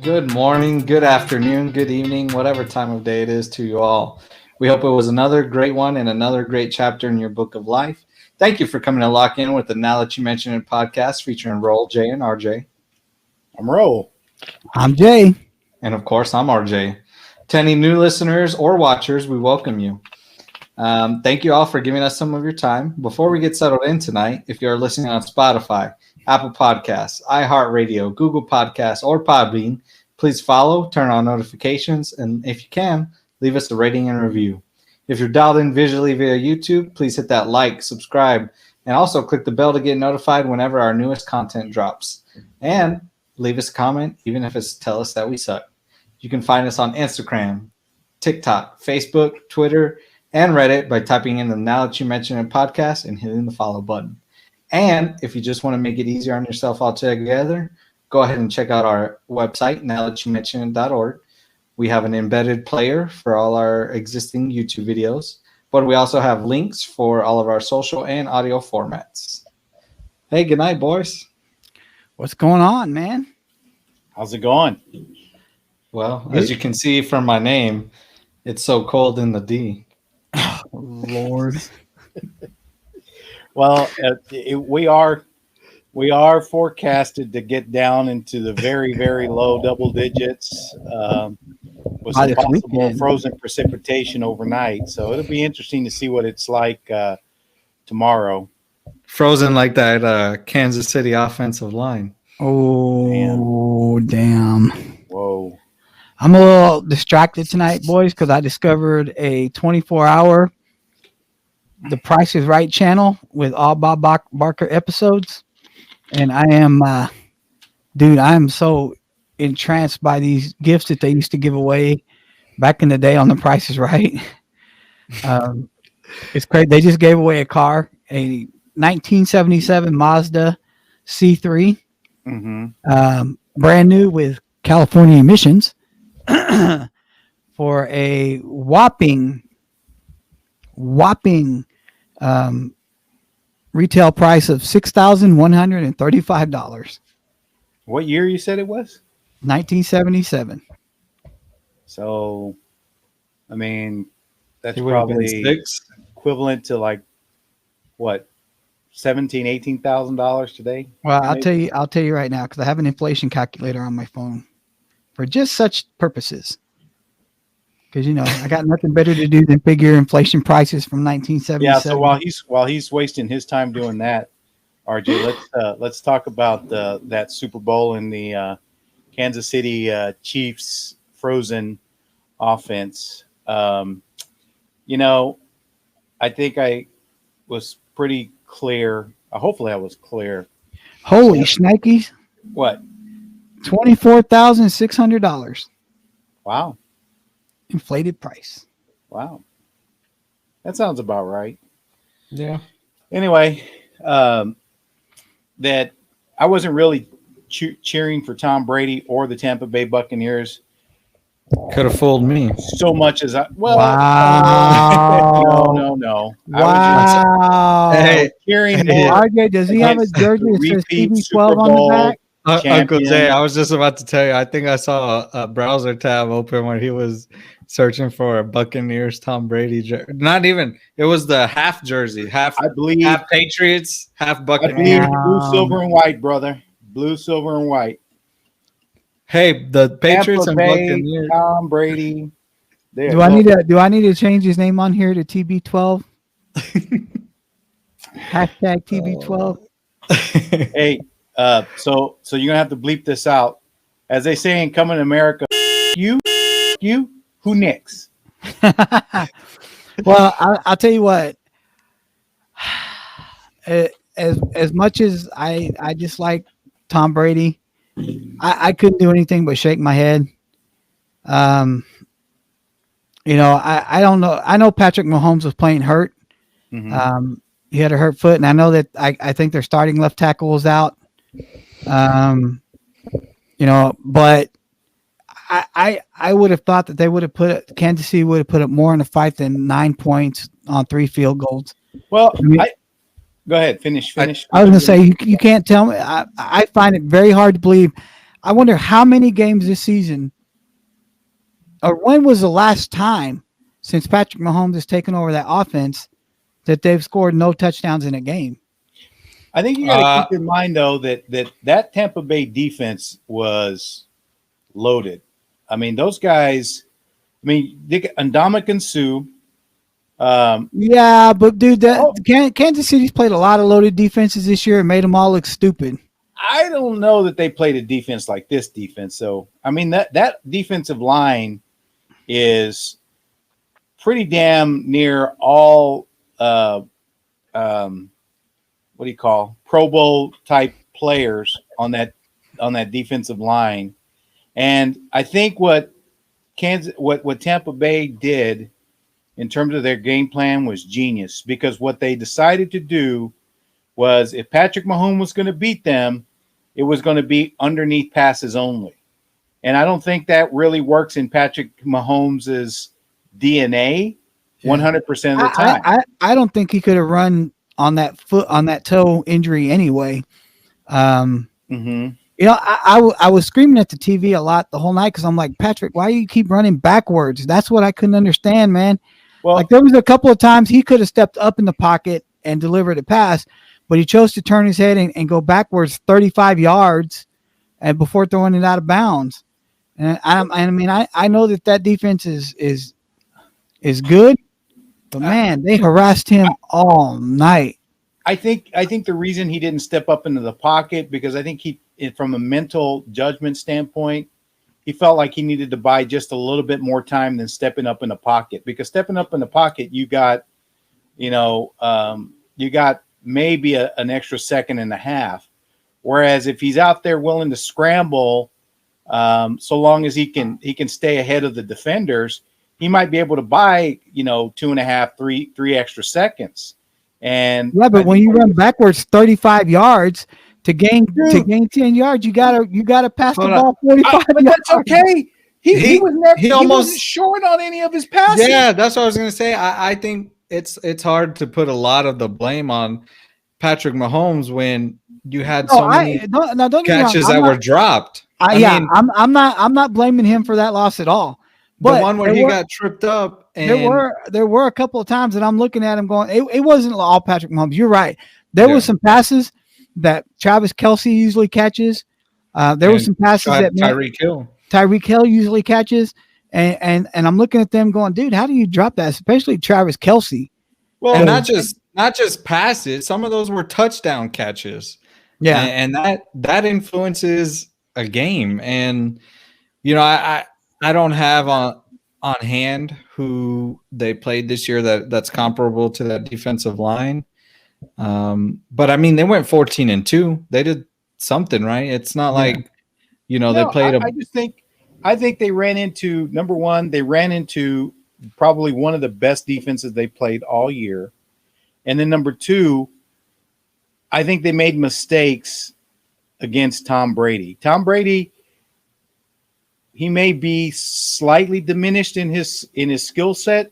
Good morning, good afternoon, good evening, whatever time of day it is to you all. We hope it was another great one and another great chapter in your book of life. Thank you for coming to lock in with the Now That You Mention It podcast featuring Roll, Jay, and RJ. I'm Roll. I'm Jay. And of course, I'm RJ. To any new listeners or watchers, we welcome you. Thank you all for giving us some of your time. Before we get settled in tonight, if you're listening on Spotify, Apple Podcasts, iHeartRadio, Google Podcasts, or Podbean, please follow, turn on notifications, and if you can, leave us a rating and review. If you're dialed in visually via YouTube, please hit that like, subscribe, and also click the bell to get notified whenever our newest content drops. And leave us a comment, even if it's tell us that we suck. You can find us on Instagram, TikTok, Facebook, Twitter, and Reddit by typing in the Now That You Mention It podcast and hitting the follow button. And if you just want to make it easier on yourself altogether, go ahead and check out our website, nowthatyoumentionit.org. We have an embedded player for all our existing YouTube videos, but we also have links for all of our social and audio formats. Hey, good night, boys. What's going on, man? How's it going? Well, as you can see from my name, it's so cold in the D. Lord. Well, we are forecasted to get down into the very, very low double digits with some possible frozen precipitation overnight. So it'll be interesting to see what it's like tomorrow. Frozen like that Kansas City offensive line. Oh, damn. Whoa. I'm a little distracted tonight, boys, because I discovered a 24-hour The Price is Right channel with all Bob Barker episodes. And I am, I am so entranced by these gifts that they used to give away back in the day on The Price is Right. It's crazy. They just gave away a car, a 1977 Mazda C3, brand new with California emissions, for a whopping retail price of $6,135. What year you said it was? 1977. So, I mean, that's He would have been probably 6. equivalent to like what, $17,000, $18,000 today. Well, I'll tell you right now, because I have an inflation calculator on my phone for just such purposes. Because I got nothing better to do than figure inflation prices from 1977. Yeah. So while he's wasting his time doing that, RJ, let's talk about that Super Bowl and the Kansas City Chiefs frozen offense. I think I was pretty clear. Hopefully, I was clear. Holy shnikes! What? $24,600. Wow. Inflated price. Wow. That sounds about right. Yeah. Anyway, that I wasn't really cheering for Tom Brady or the Tampa Bay Buccaneers. Could have fooled me. So much as Wow. No. Wow. Hey, Cheering more. RJ, does he have a jersey that says TB12 on the back? Uncle Jay, I was just about to tell you, I think I saw a browser tab open where he was searching for a Buccaneers Tom Brady jersey. Not even, it was the half jersey, I believe half Patriots, half I Buccaneers. believe blue, silver, and white, brother. Blue, silver, and white. Hey, the Patriots Tampa and Bay, Buccaneers. Tom Brady. There. Do I need to change his name on here to TB12? Hashtag TB12. Hey, so you're gonna have to bleep this out. As they say in Coming to America, you, who next? Well, I'll tell you what. As much as I dislike Tom Brady, I couldn't do anything but shake my head. I don't know. I know Patrick Mahomes was playing hurt. Mm-hmm. He had a hurt foot, and I know that I think their starting left tackle was out. But I would have thought that they would have Kansas City would have put up more in a fight than 9 points on 3 field goals. Well, go ahead. Finish. I was going to say, you can't tell me. I find it very hard to believe. I wonder how many games this season, or when was the last time since Patrick Mahomes has taken over that offense that they've scored no touchdowns in a game? I think you got to keep in mind though that Tampa Bay defense was loaded. I mean, those guys. I mean, Ndamukong Suh. Yeah, but dude, Kansas City's played a lot of loaded defenses this year and made them all look stupid. I don't know that they played a defense like this defense. So, I mean, that defensive line is pretty damn near all what do you call Pro Bowl type players on that defensive line. And I think what Tampa Bay did in terms of their game plan was genius, because what they decided to do was, if Patrick Mahomes was going to beat them, it was going to be underneath passes only. And I don't think that really works in Patrick Mahomes' DNA 100% of the time. I don't think he could have run on that toe injury anyway. You know, I was screaming at the TV a lot the whole night because I'm like, Patrick, why do you keep running backwards? That's what I couldn't understand, man. Well, like, there was a couple of times he could have stepped up in the pocket and delivered a pass, but he chose to turn his head and go backwards 35 yards and before throwing it out of bounds. And I know that defense is good, but man, they harassed him all night. I think the reason he didn't step up into the pocket, because I think from a mental judgment standpoint, he felt like he needed to buy just a little bit more time than stepping up in the pocket. Because stepping up in the pocket, you got maybe an extra second and a half. Whereas if he's out there willing to scramble, so long as he can stay ahead of the defenders, he might be able to buy 2.5, 3 extra seconds. And yeah, but when you run backwards 35 yards to gain 10 yards, you gotta pass the ball 45 yards. That's okay. He wasn't short on any of his passes. Yeah, that's what I was gonna say. I think it's hard to put a lot of the blame on Patrick Mahomes when you had so many catches that were dropped. I'm not blaming him for that loss at all. But the one where he got tripped up, and there were a couple of times that I'm looking at him going, it wasn't all Patrick Mahomes. You're right. There were some passes that Travis Kelce usually catches. There were some passes that Tyreek Hill usually catches, and I'm looking at them going, dude, how do you drop that? Especially Travis Kelce. Well, and not just passes. Some of those were touchdown catches. Yeah, and that influences a game. And I don't have on hand who they played this year that's comparable to that defensive line. But I mean, they went 14-2. They did something right. It's not like, they played. I think they ran into, number one, they ran into probably one of the best defenses they played all year. And then number two, I think they made mistakes against Tom Brady. Tom Brady, he may be slightly diminished in his skill set,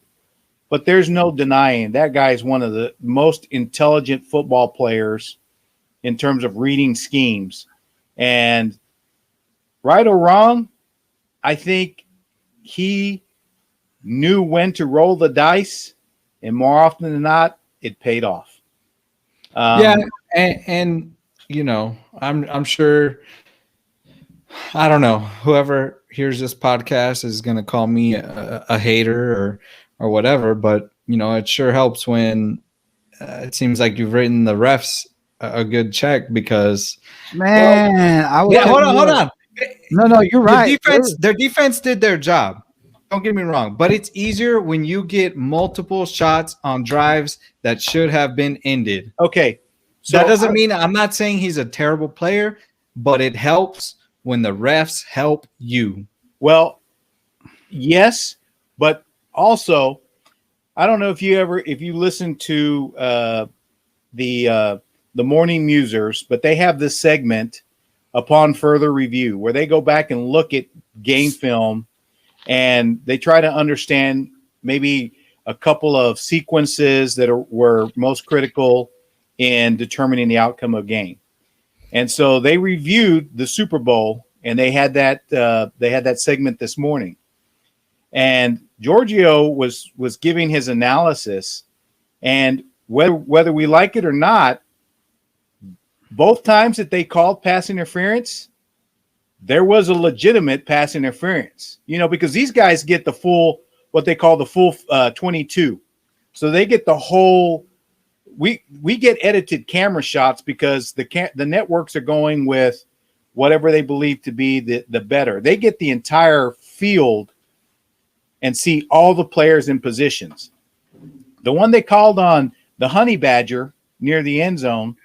but there's no denying that guy is one of the most intelligent football players in terms of reading schemes. And right or wrong, I think he knew when to roll the dice, and more often than not, it paid off. And I'm sure, I don't know, whoever hears this podcast is going to call me a hater or whatever, but it sure helps when it seems like you've written the refs a good check, because hold on. No, you're right. Their defense did their job. Don't get me wrong, but it's easier when you get multiple shots on drives that should have been ended. Okay. So that doesn't mean, I'm not saying he's a terrible player, but it helps when the refs help you. Well, yes, but also, I don't know if you listen to the Morning Musers, but they have this segment upon further review where they go back and look at game film and they try to understand maybe a couple of sequences that were most critical in determining the outcome of game. And so they reviewed the Super Bowl and they had that segment this morning, and Giorgio was giving his analysis, and whether we like it or not, both times that they called pass interference, there was a legitimate pass interference. Because these guys get the full, what they call the full 22, so they get the whole. We get edited camera shots because the networks are going with whatever they believe to be the better. They get the entire field and see all the players in positions. The one they called on the Honey Badger near the end zone,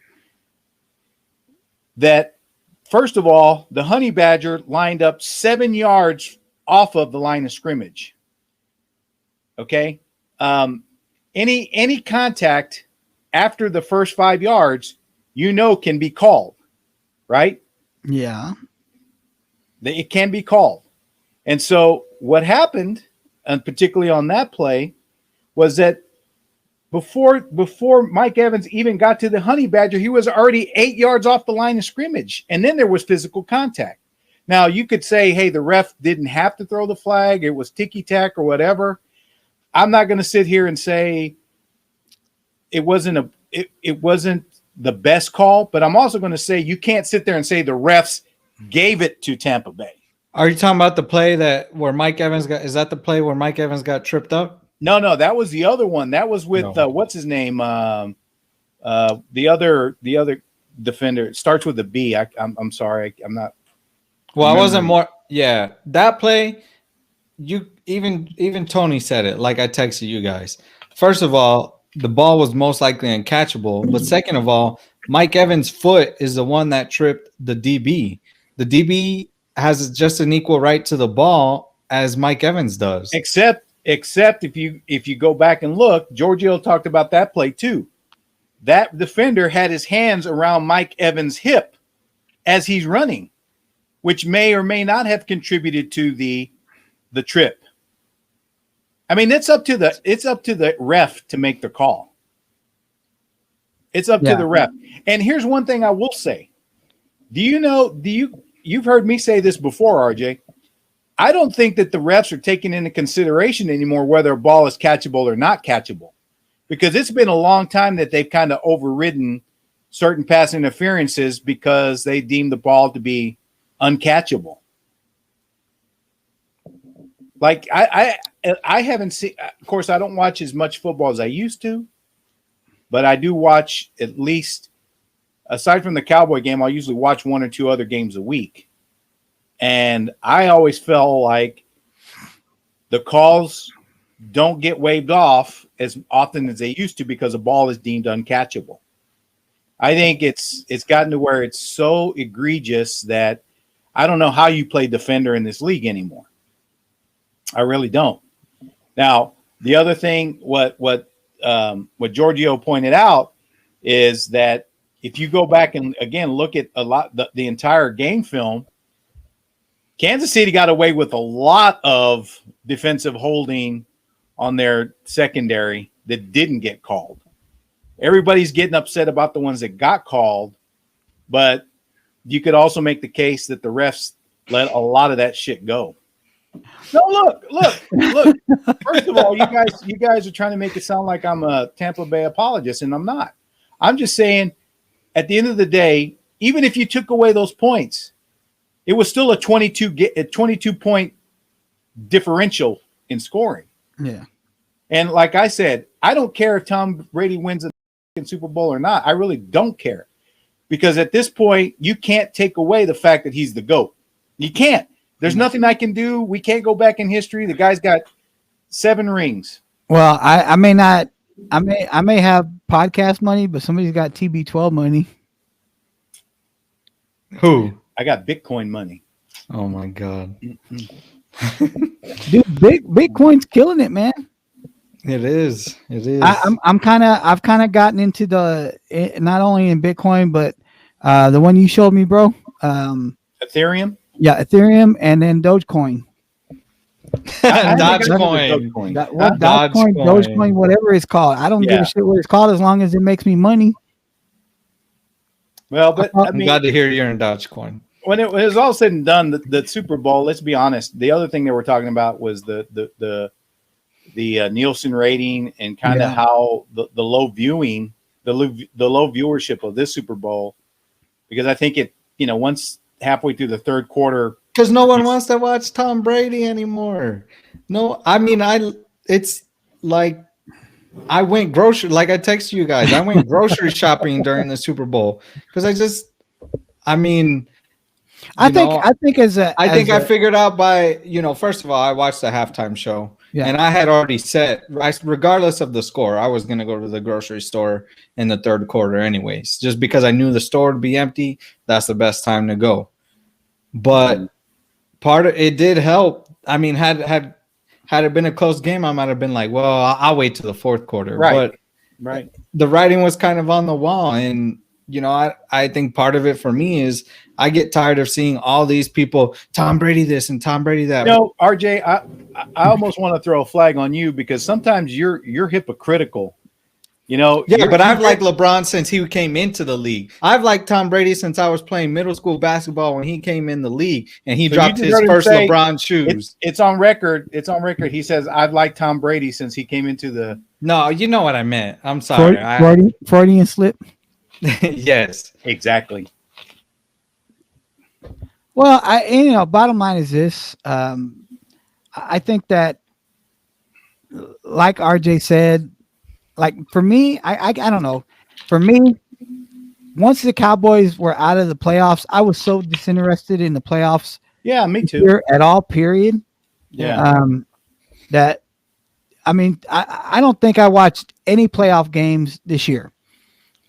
that first of all, the Honey Badger lined up 7 yards off of the line of scrimmage. Okay. Any contact after the first 5 yards, can be called, right? Yeah. It can be called. And so what happened, and particularly on that play, was that before Mike Evans even got to the Honey Badger, he was already 8 yards off the line of scrimmage. And then there was physical contact. Now, you could say, hey, the ref didn't have to throw the flag. It was ticky-tack or whatever. I'm not going to sit here and say it wasn't the best call, but I'm also going to say you can't sit there and say the refs gave it to Tampa Bay. Are you talking about the play where Mike Evans got? Is that the play where Mike Evans got tripped up? No, that was the other one. That was with what's his name? The other defender. It starts with a B. I'm sorry, I'm not. Well, I wasn't more. Yeah, that play. You even Tony said it. Like I texted you guys. First of all, the ball was most likely uncatchable. But second of all, Mike Evans' foot is the one that tripped the DB. The DB has just an equal right to the ball as Mike Evans does. Except if you go back and look, Giorgio talked about that play too. That defender had his hands around Mike Evans' hip as he's running, which may or may not have contributed to the trip. I mean, it's up to the ref to make the call. It's up to the ref. And here's one thing I will say. You've heard me say this before, RJ. I don't think that the refs are taking into consideration anymore whether a ball is catchable or not catchable, because it's been a long time that they've kind of overridden certain pass interferences because they deem the ball to be uncatchable. Like I haven't seen, of course, I don't watch as much football as I used to, but I do watch at least, aside from the Cowboy game, I'll usually watch one or two other games a week. And I always felt like the calls don't get waved off as often as they used to because a ball is deemed uncatchable. I think it's gotten to where it's so egregious that I don't know how you play defender in this league anymore. I really don't. Now, the other thing, what Giorgio pointed out is that if you go back and again look at the entire game film, Kansas City got away with a lot of defensive holding on their secondary that didn't get called. Everybody's getting upset about the ones that got called, but you could also make the case that the refs let a lot of that shit go. No, look. First of all, you guys are trying to make it sound like I'm a Tampa Bay apologist, and I'm not. I'm just saying, at the end of the day, even if you took away those points, it was still a 22 point differential in scoring. Yeah. And like I said, I don't care if Tom Brady wins a Super Bowl or not. I really don't care, because at this point, you can't take away the fact that he's the GOAT. You can't. There's nothing I can do. We can't go back in history. The guy's got 7 rings. Well, I may not. I may have podcast money, but somebody's got TB12 money. Who? I got Bitcoin money. Oh my God. Dude, Bitcoin's killing it, man. It is. I've kind of gotten into not only in Bitcoin, but the one you showed me, bro. Ethereum. Yeah, Ethereum, and then Dogecoin. Dogecoin. Dogecoin, whatever it's called. I don't give a shit what it's called as long as it makes me money. Well, but I'm glad to hear you're in Dogecoin. when it was all said and done, the Super Bowl. Let's be honest. The other thing they were talking about was the Nielsen rating and kind of how the low viewing, the low viewership of this Super Bowl, because I think it, once halfway through the third quarter, because no one wants to watch Tom Brady anymore. No, I mean, it's like I went grocery, like I texted you guys, I went grocery shopping during the Super Bowl because I figured out by, first of all, I watched the halftime show and I had already set, regardless of the score, I was going to go to the grocery store in the third quarter anyways, just because I knew the store would be empty. That's the best time to go. But part of it did help. I mean, had it been a close game, I might have been like, well, I'll wait till the fourth quarter. Right. But the writing was kind of on the wall. And, I think part of it for me is I get tired of seeing all these people, Tom Brady this and Tom Brady that. RJ, I almost want to throw a flag on you because sometimes you're hypocritical. But I've liked LeBron since he came into the league. I've liked Tom Brady since I was playing middle school basketball when he came in the league and he dropped his first LeBron shoes. It's on record. It's on record. He says, I've liked Tom Brady since he came into the. No, you know what I meant. I'm sorry. Freudian slip. Yes, exactly. Well, bottom line is this. I think that, like RJ said, like for me, I don't know. For me, once the Cowboys were out of the playoffs, I was so disinterested in the playoffs. Yeah, me too. At all, period. Yeah. I don't think I watched any playoff games this year.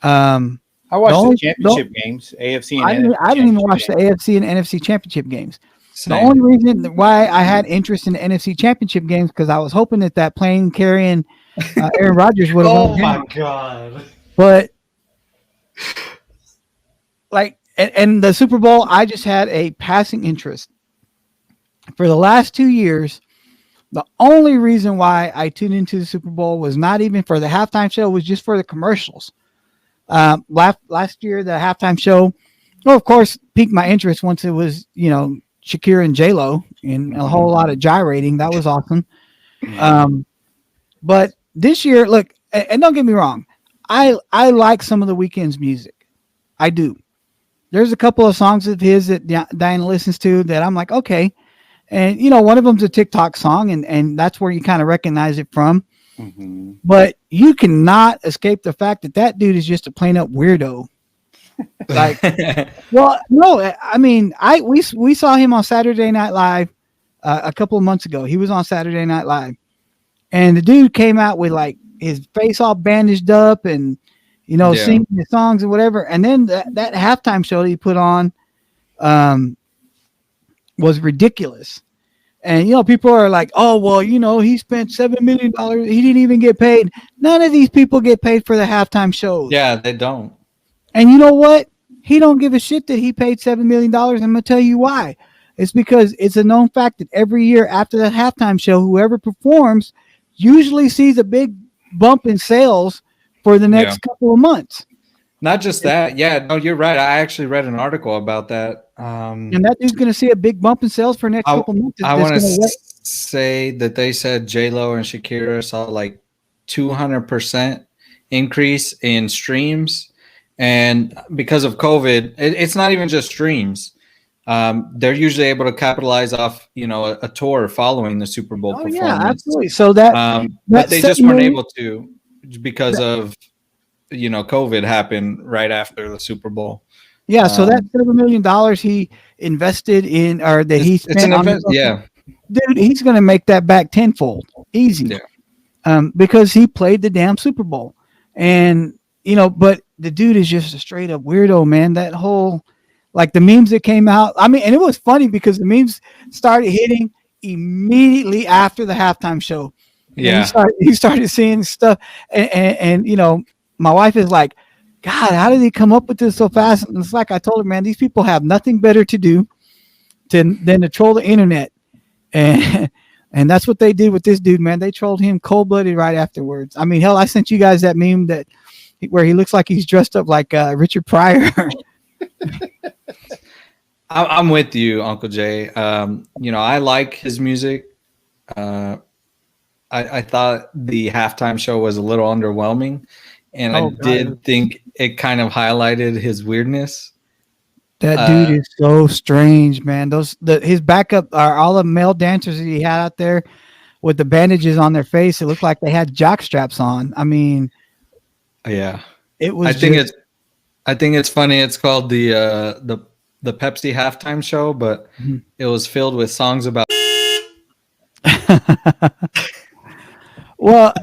I watched the championship games, AFC and NFC. I didn't even watch the AFC and NFC championship games. Same. The only reason why I had interest in the NFC championship games because I was hoping that plane carrying Aaron Rodgers would have won. Oh my God! But and the Super Bowl, I just had a passing interest. For the last 2 years, the only reason why I tuned into the Super Bowl was not even for the halftime show; was just for the commercials. Last year, the halftime show, of course, piqued my interest once it was, Shakira and J-Lo and a whole lot of gyrating. That was awesome. But this year, look, and don't get me wrong, I like some of the Weeknd's music. I do. There's a couple of songs of his that Diana listens to that I'm like, okay. And, one of them's a TikTok song, and that's where you kind of recognize it from. Mm-hmm. But you cannot escape the fact that dude is just a plain up weirdo. Like, well, no, I mean, we saw him on Saturday Night Live a couple of months ago. He was on Saturday Night Live, and the dude came out with like his face all bandaged up and singing the songs and whatever. And then that halftime show that he put on was ridiculous. And, people are like, oh, well, he spent $7 million. He didn't even get paid. None of these people get paid for the halftime shows. Yeah, they don't. And you know what? He don't give a shit that he paid $7 million. I'm going to tell you why. It's because it's a known fact that every year after the halftime show, whoever performs usually sees a big bump in sales for the next couple of months. Not just that. Yeah, no, you're right. I actually read an article about that. And that dude's going to see a big bump in sales for the next couple of months. I want to say that they said J-Lo and Shakira saw like 200% increase in streams. And because of COVID, it's not even just streams. They're usually able to capitalize off, a tour following the Super Bowl performance. Yeah, absolutely. So but they just weren't able to because of COVID happened right after the Super Bowl. Yeah, so that $7 million he invested in, or that he spent on, dude, he's going to make that back tenfold, easy. Yeah. Because he played the damn Super Bowl, and but the dude is just a straight up weirdo, man. That whole, like the memes that came out. I mean, and it was funny because the memes started hitting immediately after the halftime show. Yeah, he started seeing stuff, and my wife is like, God, how did he come up with this so fast? And it's like I told her, man, these people have nothing better to do than to troll the internet. And that's what they did with this dude, man. They trolled him cold-blooded right afterwards. I mean, hell, I sent you guys that meme where he looks like he's dressed up like Richard Pryor. I'm with you, Uncle Jay. I like his music. I thought the halftime show was a little underwhelming, and I did think it kind of highlighted his weirdness. That dude is so strange, man. His backup are all the male dancers that he had out there with the bandages on their face. It looked like they had jock straps on. I mean, yeah, it was. I think it's funny. It's called the Pepsi halftime show, but it was filled with songs about. Well,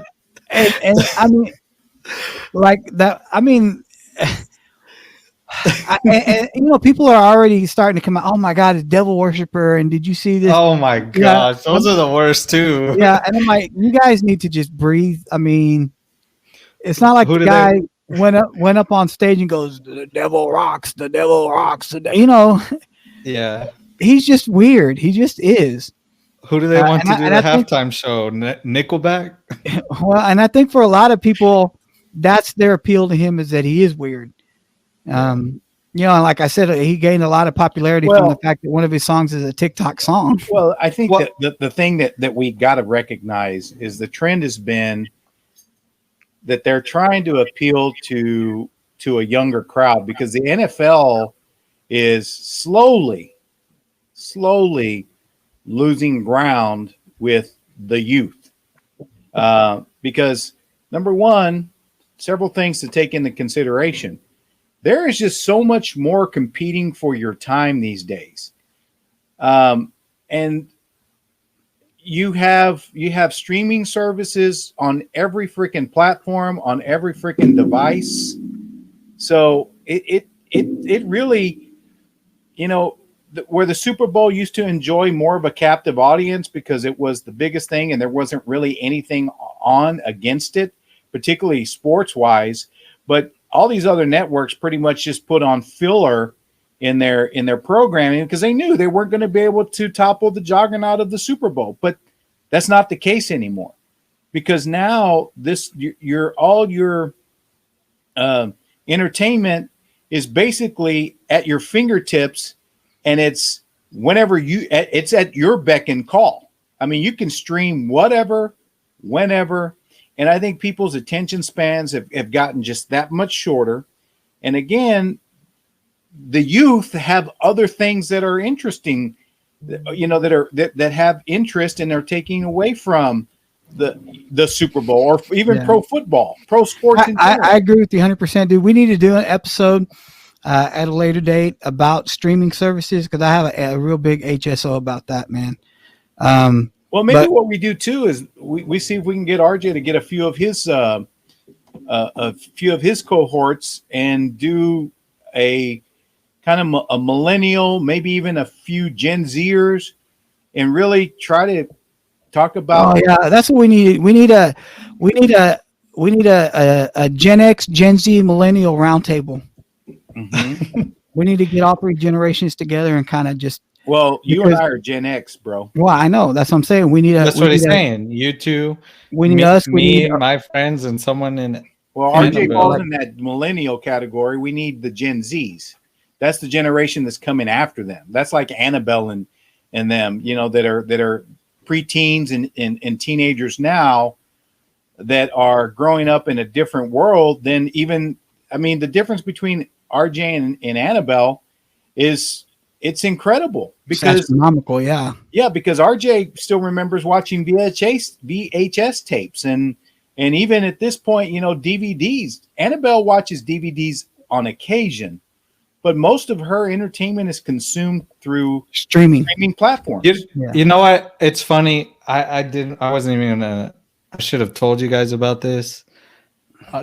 and I mean, like that. I mean. And people are already starting to come out. Oh my God, a devil worshiper! And did you see this? Oh my gosh, those are the worst too. Yeah, and I'm like, you guys need to just breathe. I mean, it's not like the guy went up on stage and goes, "The devil rocks, the devil rocks." Yeah, he's just weird. He just is. Who do they want to do the halftime show? Nickelback. Well, and I think for a lot of people, that's their appeal to him, is that he is weird. Like I said, he gained a lot of popularity from the fact that one of his songs is a TikTok song. Well, I think that the thing that we got to recognize is the trend has been that they're trying to appeal to a younger crowd, because the NFL is slowly losing ground with the youth. Because number one, several things to take into consideration. There is just so much more competing for your time these days. And you have streaming services on every freaking platform, on every freaking device. So it really, where the Super Bowl used to enjoy more of a captive audience because it was the biggest thing and there wasn't really anything on against it, particularly sports wise. But all these other networks pretty much just put on filler in their programming because they knew they weren't going to be able to topple the juggernaut of the Super Bowl. But that's not the case anymore, because now your entertainment is basically at your fingertips, and it's it's at your beck and call. I mean, you can stream whatever, whenever. And I think people's attention spans have gotten just that much shorter. And again, the youth have other things that are interesting, that have interest, and they're taking away from the Super Bowl or even pro football, pro sports. I agree with you 100%, dude. We need to do an episode at a later date about streaming services, because I have a real big HSO about that, man. Well, maybe what we do too is we see if we can get RJ to get a few of his cohorts and do a kind of a millennial, maybe even a few Gen Zers, and really try to talk about. Oh yeah, that's what we need. We need a Gen X, Gen Z, millennial roundtable. Mm-hmm. We need to get all three generations together and kind of just. Well, you and I are Gen X, bro. Well, I know. That's what I'm saying. That's what he's saying. You two. We need us. Me, my friends, and someone in. Well, RJ falls in that millennial category. We need the Gen Zs. That's the generation that's coming after them. That's like Annabelle and them, that are preteens and teenagers now that are growing up in a different world than even. I mean, the difference between RJ and Annabelle is. It's incredible because astronomical, yeah, because RJ still remembers watching VHS tapes and even at this point, DVDs. Annabelle watches DVDs on occasion, but most of her entertainment is consumed through streaming platforms. You know what? It's funny. I wasn't even gonna. I should have told you guys about this.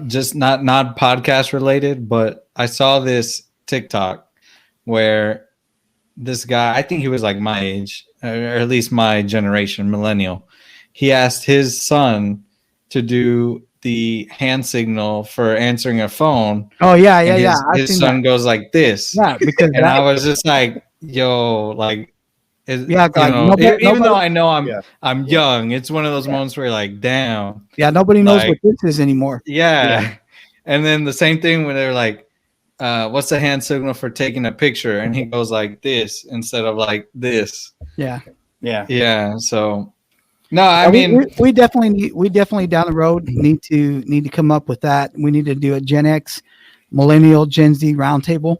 Just not podcast related, but I saw this TikTok where. This guy, I think he was like my age, or at least my generation, millennial. He asked his son to do the hand signal for answering a phone. Oh yeah. His son goes like this. Yeah, because I was just like, yo, like, even though I know I'm young, it's one of those moments where you're like, damn. Yeah, nobody knows what this is anymore. Yeah. And then the same thing when they're like, what's the hand signal for taking a picture? And he goes like this instead of like this. Yeah. Yeah. So no, I mean, we definitely down the road need to come up with that. We need to do a Gen X, Millennial, Gen Z roundtable.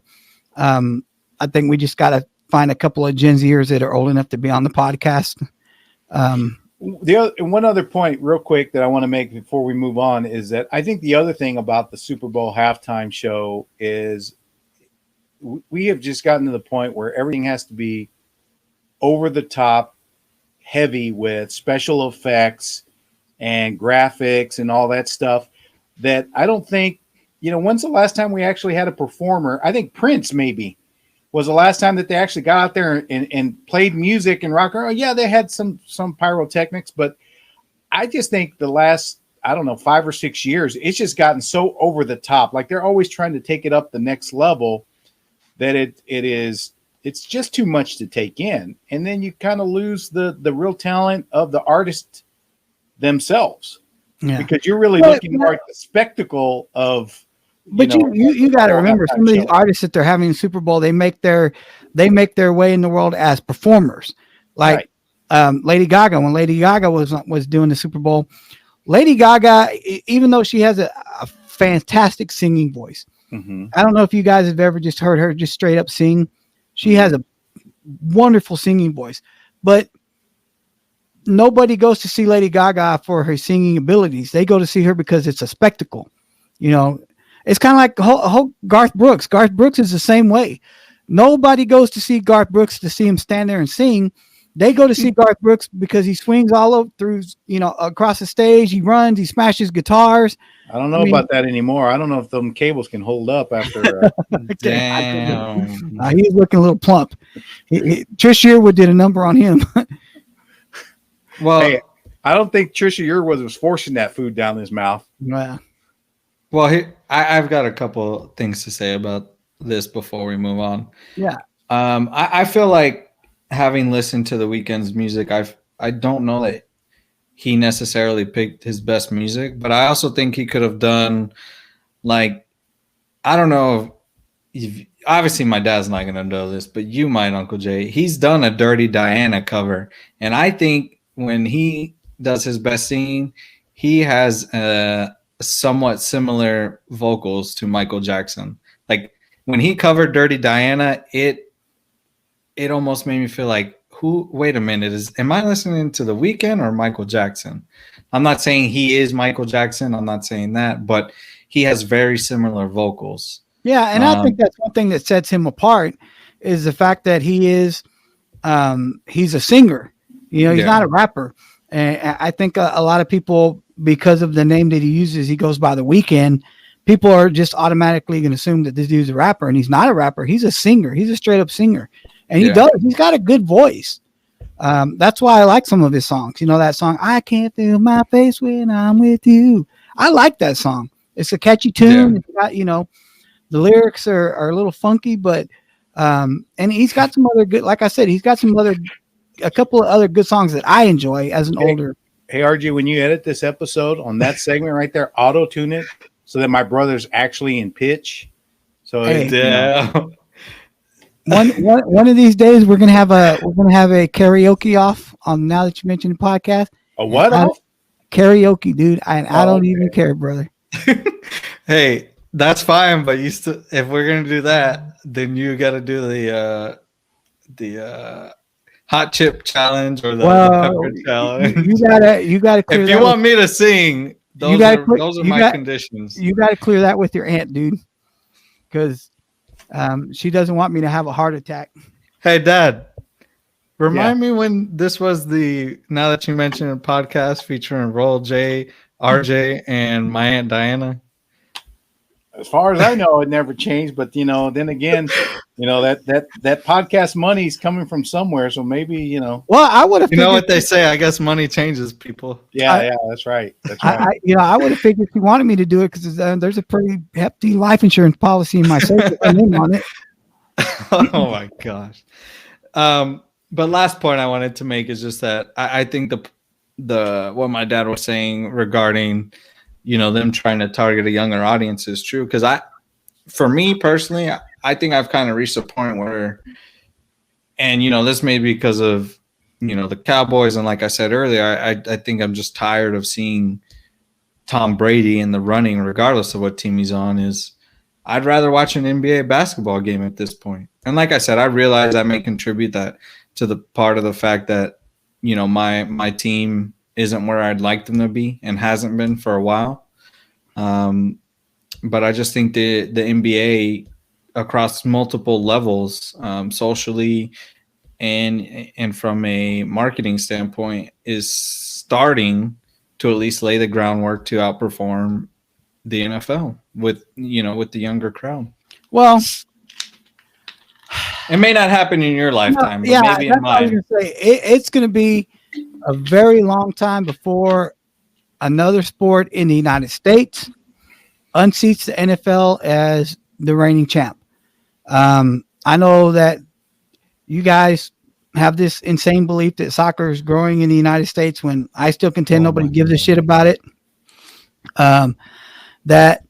I think we just got to find a couple of Gen Zers that are old enough to be on the podcast. One other point real quick that I want to make before we move on is that I think the other thing about the Super Bowl halftime show is we have just gotten to the point where everything has to be over the top, heavy with special effects and graphics and all that stuff that I don't think, when's the last time we actually had a performer? I think Prince maybe was the last time that they actually got out there and played music and rock. Oh, yeah, they had some pyrotechnics, but I just think the last, 5 or 6 years, it's just gotten so over the top. Like they're always trying to take it up the next level that it's just too much to take in. And then you kind of lose the real talent of the artist themselves because you're really looking more at the spectacle of. But you got to remember, some of these artists that they're having in Super Bowl, they make their way in the world as performers. Like Lady Gaga, when Lady Gaga was doing the Super Bowl, Lady Gaga, even though she has a fantastic singing voice, I don't know if you guys have ever just heard her just straight up sing. She has a wonderful singing voice, but nobody goes to see Lady Gaga for her singing abilities. They go to see her because it's a spectacle, It's kind of like Garth Brooks. Garth Brooks is the same way. Nobody goes to see Garth Brooks to see him stand there and sing. They go to see Garth Brooks because he swings all over through, across the stage. He runs, he smashes guitars. I don't know about that anymore. I don't know if them cables can hold up after. Damn. He's looking a little plump. Trish Yearwood did a number on him. Well, hey, I don't think Trisha Yearwood was forcing that food down his mouth. Yeah. Well, I've got a couple things to say about this before we move on. Yeah. I feel like having listened to The Weeknd's music, I don't know that he necessarily picked his best music, but I also think he could have done I don't know if obviously my dad's not going to know this, but you might, Uncle Jay. He's done a Dirty Diana cover, and I think when he does his best singing, he has somewhat similar vocals to Michael Jackson. Like when he covered Dirty Diana, it almost made me feel like, wait a minute, am I listening to The Weeknd or Michael Jackson? I'm not saying he is Michael Jackson. I'm not saying that, but he has very similar vocals. Yeah. And I think that's one thing that sets him apart is the fact that he's a singer, he's not a rapper. And I think a lot of people, because of the name that he uses, he goes by The Weeknd. People are just automatically going to assume that this dude's a rapper, and he's not a rapper. He's a singer. He's a straight up singer, and he's got a good voice. That's why I like some of his songs. That song, I Can't Feel My Face When I'm With You. I like that song. It's a catchy tune. Yeah. It's got, the lyrics are a little funky, but and he's got some other good, like I said, he's got a couple of other good songs that I enjoy as an older. Hey, RJ, when you edit this episode on that segment right there, auto tune it so that my brother's actually in pitch. So one of these days we're gonna have a karaoke off on Now That You Mentioned the podcast. A what off? Karaoke, dude. I don't even care, brother. Hey, that's fine, but if we're gonna do that, then you got to do the hot chip challenge or the pepper challenge. You gotta clear. If you want me to sing, those are my conditions. You gotta clear that with your aunt, dude, because she doesn't want me to have a heart attack. Hey, Dad, remind me when this was Now That You Mentioned a podcast featuring Roll J, RJ, and my Aunt Diana. As far as I know, it never changed. But then again, that podcast money is coming from somewhere. So maybe Well, I would have. You know what they say? I guess money changes people. Yeah, that's right. That's right. I would have figured she wanted me to do it because there's a pretty hefty life insurance policy in my social on it. Oh my gosh. But last point I wanted to make is just that I think the what my dad was saying regarding them trying to target a younger audience is true, because for me personally, I think I've kind of reached a point where, and this may be because of the Cowboys, and like I said earlier, I think I'm just tired of seeing Tom Brady in the running, regardless of what team he's on. I'd rather watch an NBA basketball game at this point. And like I said, I realize I may contribute that to the part of the fact that my team isn't where I'd like them to be and hasn't been for a while. But I just think the NBA across multiple levels, socially and from a marketing standpoint, is starting to at least lay the groundwork to outperform the NFL with the younger crowd. Well, it may not happen in your lifetime, but maybe in mine. I was gonna say, it's going to be a very long time before another sport in the United States unseats the NFL as the reigning champ. I know that you guys have this insane belief that soccer is growing in the United States when I still contend nobody gives a shit about it. That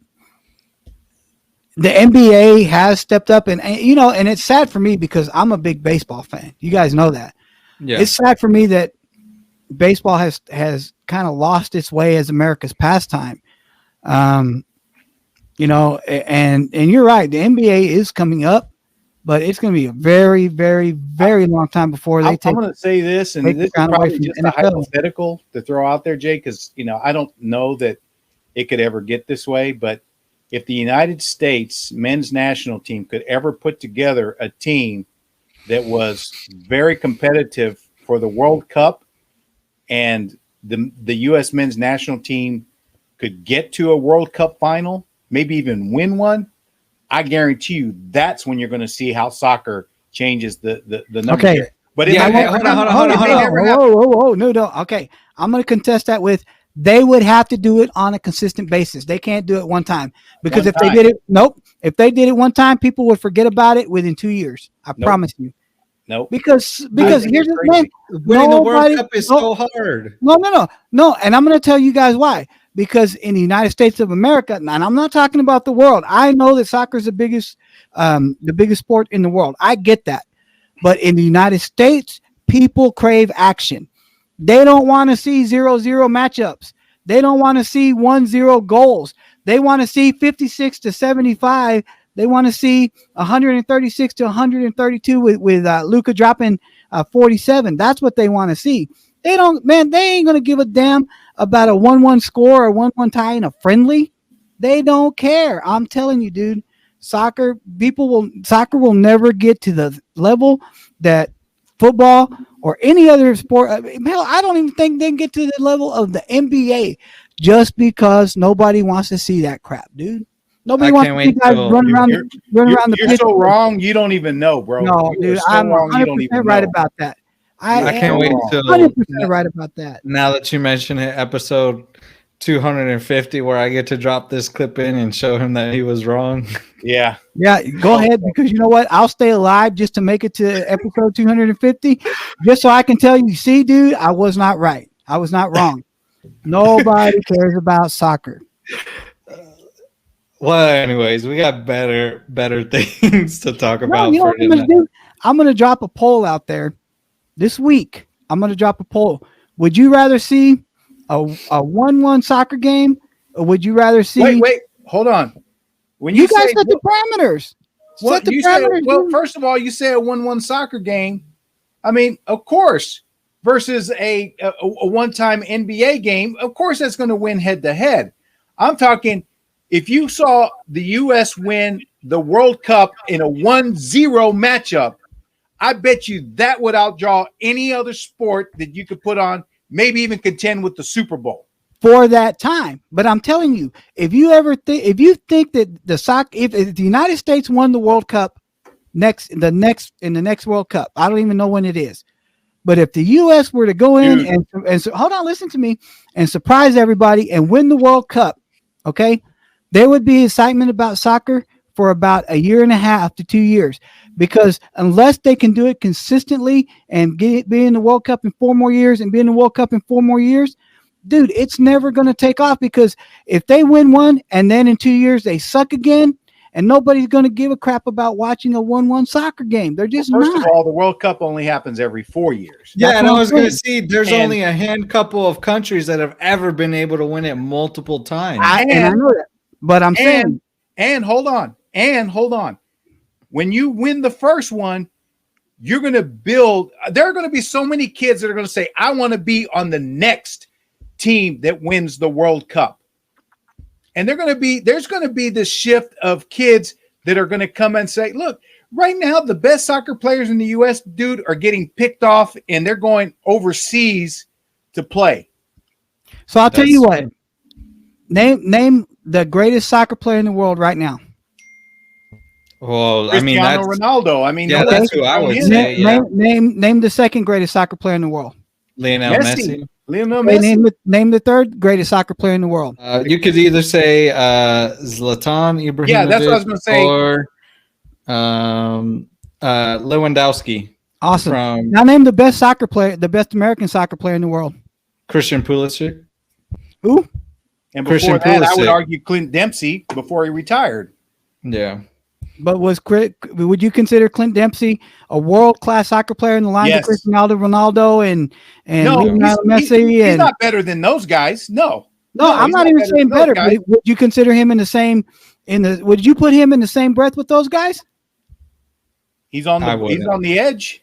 the NBA has stepped up and it's sad for me because I'm a big baseball fan. You guys know that. Yeah. It's sad for me that baseball has kind of lost its way as America's pastime. And you're right. The NBA is coming up, but it's going to be a very, very, very long time before they take. I'm going to say this, and this is probably just a hypothetical to throw out there, Jay, because I don't know that it could ever get this way. But if the United States men's national team could ever put together a team that was very competitive for the World Cup, and the U.S. men's national team could get to a World Cup final, maybe even win one, I guarantee you that's when you're going to see how soccer changes the number. Okay. Here. But hold on. No. Okay. I'm going to contest that with they would have to do it on a consistent basis. They can't do it one time because if they did it one time, people would forget about it within 2 years. I promise you. Nope. Because here's the thing. Winning the World Cup is so hard. No. And I'm going to tell you guys why. Because in the United States of America, and I'm not talking about the world. I know that soccer is the biggest sport in the world. I get that. But in the United States, people crave action. They don't want to see 0-0 matchups. They don't want to see 1-0 goals. They want to see 56-75. They want to see 136-132 with Luka dropping 47. That's what they want to see. They ain't going to give a damn about a 1-1 score or 1-1 tie in a friendly. They don't care. I'm telling you, dude. Soccer will never get to the level that football or any other sport. Hell, I don't even think they can get to the level of the NBA just because nobody wants to see that crap, dude. Nobody wants to see guys running around the pitch. You're so wrong. You don't even know, bro. No, dude, I'm 100% right about that. I can't wait till 100% right about that. Now that you mention it, episode 250, where I get to drop this clip in and show him that he was wrong. Yeah. Go ahead, because you know what? I'll stay alive just to make it to episode 250, just so I can tell you, see, dude, I was not right. I was not wrong. Nobody cares about soccer. Well, anyways, we got better things to talk about. I'm going to drop a poll out there this week. I'm going to drop a poll. Would you rather see a 1-1 soccer game, or would you rather see? Wait, hold on. When you guys set the parameters. First of all, you say a 1-1 soccer game. I mean, of course, versus a one-time NBA game, of course that's going to win head-to-head. I'm talking if you saw the U.S. win the World Cup in a 1-0 matchup, I bet you that would outdraw any other sport that you could put on, maybe even contend with the Super Bowl. For that time. But I'm telling you, if you think that if the United States won the World Cup in the next World Cup, I don't even know when it is. But if the US were to go in and hold on, listen to me, and surprise everybody and win the World Cup, okay, there would be excitement about soccer for about 1.5 to 2 years, because unless they can do it consistently and be in the World Cup in 4 more years and be in the World Cup in 4 more years, dude, it's never going to take off, because if they win one and then in 2 years they suck again and nobody's going to give a crap about watching a 1-1 soccer game. They're just First not. of all, the World Cup only happens every 4 years. Yeah, That's and what I I'm was going to saying. see there's And- only a couple of countries that have ever been able to win it multiple times. And I know that, but I'm saying, And hold on. When you win the first one, you're going to build. There are going to be so many kids that are going to say, I want to be on the next team that wins the World Cup. And there's going to be this shift of kids that are going to come and say, look, right now, the best soccer players in the U.S., dude, are getting picked off and they're going overseas to play. so I'll tell you what. Name the greatest soccer player in the world right now. Well, Cristiano Ronaldo. I mean, yeah, nobody's that's who I would thrown in. say. Yeah. Name the second greatest soccer player in the world. Lionel Messi. Lionel Okay, Messi. name the third greatest soccer player in the world. You could either say Zlatan Ibrahimovic, Yeah, that's what I was gonna say. or Lewandowski. Awesome. From Now name the best soccer player, the best American soccer player in the world. Christian Pulisic. Who? And Christian before that, I would Pulisic. argue Clint Dempsey before he retired. Yeah. But would you consider Clint Dempsey a world-class soccer player in the line Yes. of Cristiano Ronaldo and No, Lionel Messi? he's not better than those guys. No, I'm he's not even saying than those better. guys. But would you consider him in the same? Would you put him in the same breath with those guys? He's on I the wouldn't. edge.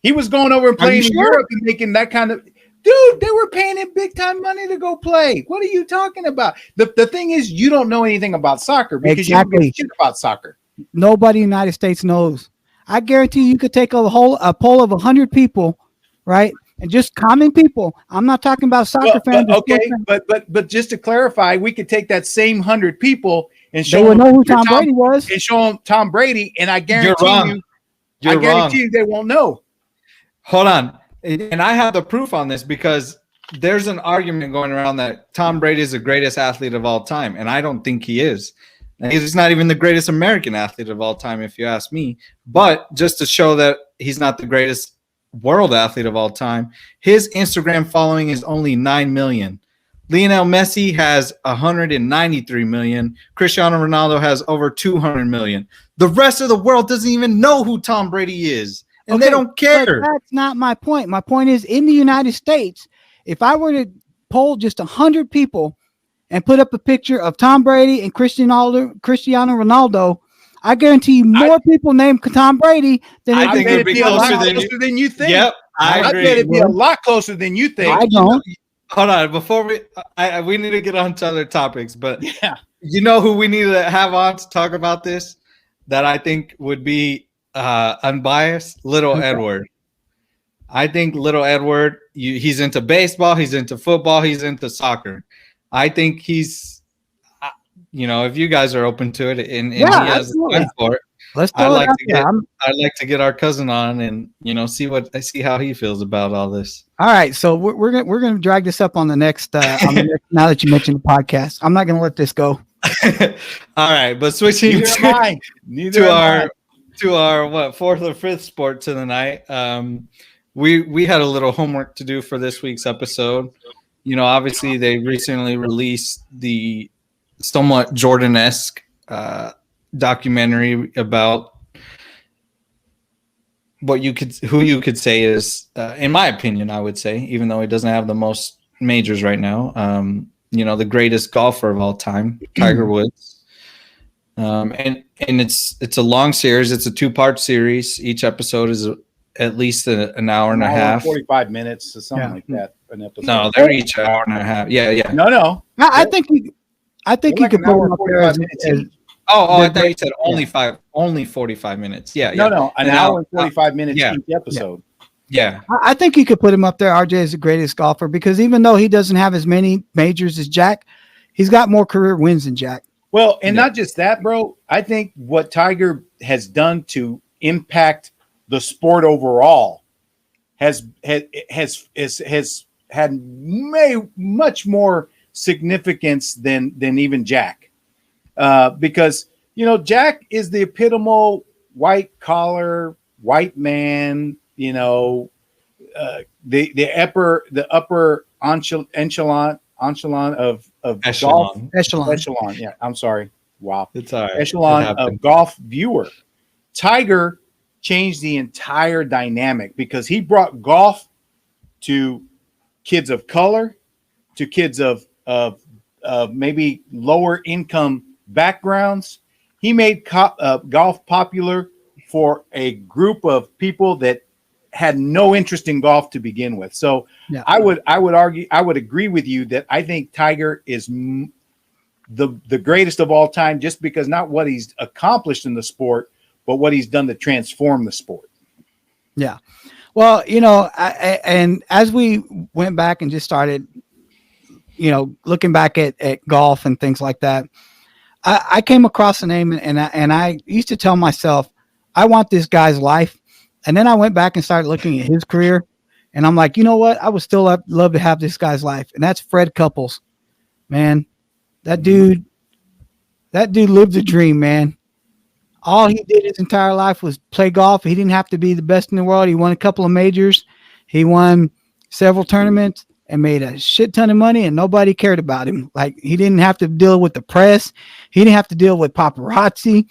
He was going over and Are you playing in sure? Europe and making that kind of dude. They were paying him big time money to go play. What are you talking about? The thing is, you don't know anything about soccer because you don't Exactly. give a shit about soccer. Nobody in the United States knows. I guarantee you could take a poll of 100 people, right, and just common people. I'm not talking about soccer fans. or sports fans. But just to clarify, we could take that same 100 people and They show would them know who Tom Brady was. and show them Tom Brady, and I You're guarantee wrong. You're wrong. you they won't know. Hold on. And I have the proof on this because there's an argument going around that Tom Brady is the greatest athlete of all time. And I don't think he is. And he's not even the greatest American athlete of all time, if you ask me. But just to show that he's not the greatest world athlete of all time, his Instagram following is only 9 million. Lionel Messi has 193 million. Cristiano Ronaldo has over 200 million. The rest of the world doesn't even know who Tom Brady is. And they Okay, don't care. But that's not my point. My point is, in the United States, if I were to poll just 100 people and put up a picture of Tom Brady and Cristiano Ronaldo, I guarantee you more people name Tom Brady than I think bet it would it'd be be a lot closer closer than you think. Yep, I I agree. bet it'd be a lot closer than you think. I don't. Hold on, before we need to get on to other topics, but Yeah. you know who we need to have on to talk about this that I think would be unbiased? Little Edward. I think Little Edward, he's into baseball, he's into football, he's into soccer. I think he's, if you guys are open to it and he has time for it, Let's I'd throw it like out to there. I'd like to get our cousin on and see how he feels about all this. All right, so we're gonna drag this up on the next. Now that you mentioned the podcast, I'm not gonna let this go. All right, but switching to our fourth or fifth sport to the night. We had a little homework to do for this week's episode. Obviously they recently released the somewhat Jordan-esque documentary about who you could say is, in my opinion, I would say, even though he doesn't have the most majors right now, the greatest golfer of all time, Tiger Woods. And it's a long series. It's a 2-part series. Each episode is at least an hour and a half. 45 minutes or something like that. An episode. No, they're each an hour and a half. Yeah. No. I think you could put him up there as, I thought you said only 45 minutes. Yeah. No, an hour and 45 minutes each episode. Yeah. I think you could put him up there. RJ is the greatest golfer because even though he doesn't have as many majors as Jack, he's got more career wins than Jack. Well, and not just that, bro. I think what Tiger has done to impact the sport overall has had much more significance than even Jack, because Jack is the epitomal white collar white man. The upper echelon of golf. Echelon. Yeah, I'm sorry. wow, It's all right. echelon of golf viewer. Tiger changed the entire dynamic because he brought golf to kids of color, to kids of maybe lower income backgrounds. He made golf popular for a group of people that had no interest in golf to begin with. So Yeah. I would argue, I would agree with you that I think Tiger is the greatest of all time, just because not what he's accomplished in the sport, but what he's done to transform the sport. Yeah. Well, and as we went back and just started, looking back at golf and things like that, I came across the name and I used to tell myself, I want this guy's life. And then I went back and started looking at his career, and I'm like, you know what? I would still love to have this guy's life. And that's Fred Couples, man. That dude lived the dream, man. All he did his entire life was play golf. He didn't have to be the best in the world. He won a couple of majors. He won several tournaments and made a shit ton of money, and nobody cared about him. Like, he didn't have to deal with the press. He didn't have to deal with paparazzi.